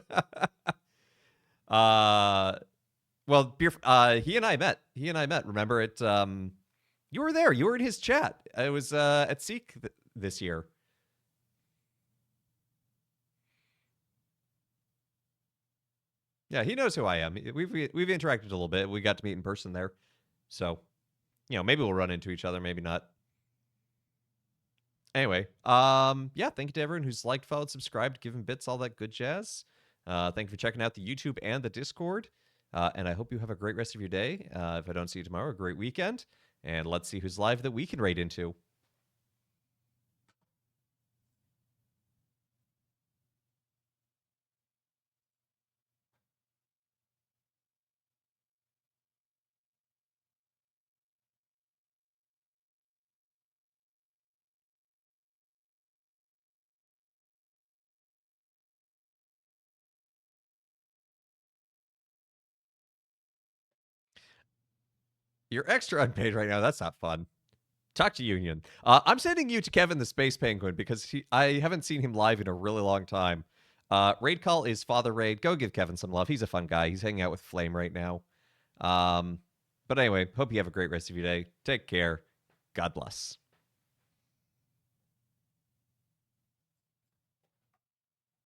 and I met. Remember it? You were there. You were in his chat. It was at Seek this year. Yeah, he knows who I am. We've interacted a little bit. We got to meet in person there, so maybe we'll run into each other. Maybe not. Anyway, yeah, thank you to everyone who's liked, followed, subscribed, given bits, all that good jazz. Thank you for checking out the YouTube and the Discord. And I hope you have a great rest of your day. If I don't see you tomorrow, a great weekend. And let's see who's live that we can raid into. You're extra unpaid right now. That's not fun. Talk to Union. I'm sending you to Kevin the Space Penguin because I haven't seen him live in a really long time. Raid call is Father Raid. Go give Kevin some love. He's a fun guy. He's hanging out with Flame right now. But anyway, hope you have a great rest of your day. Take care. God bless.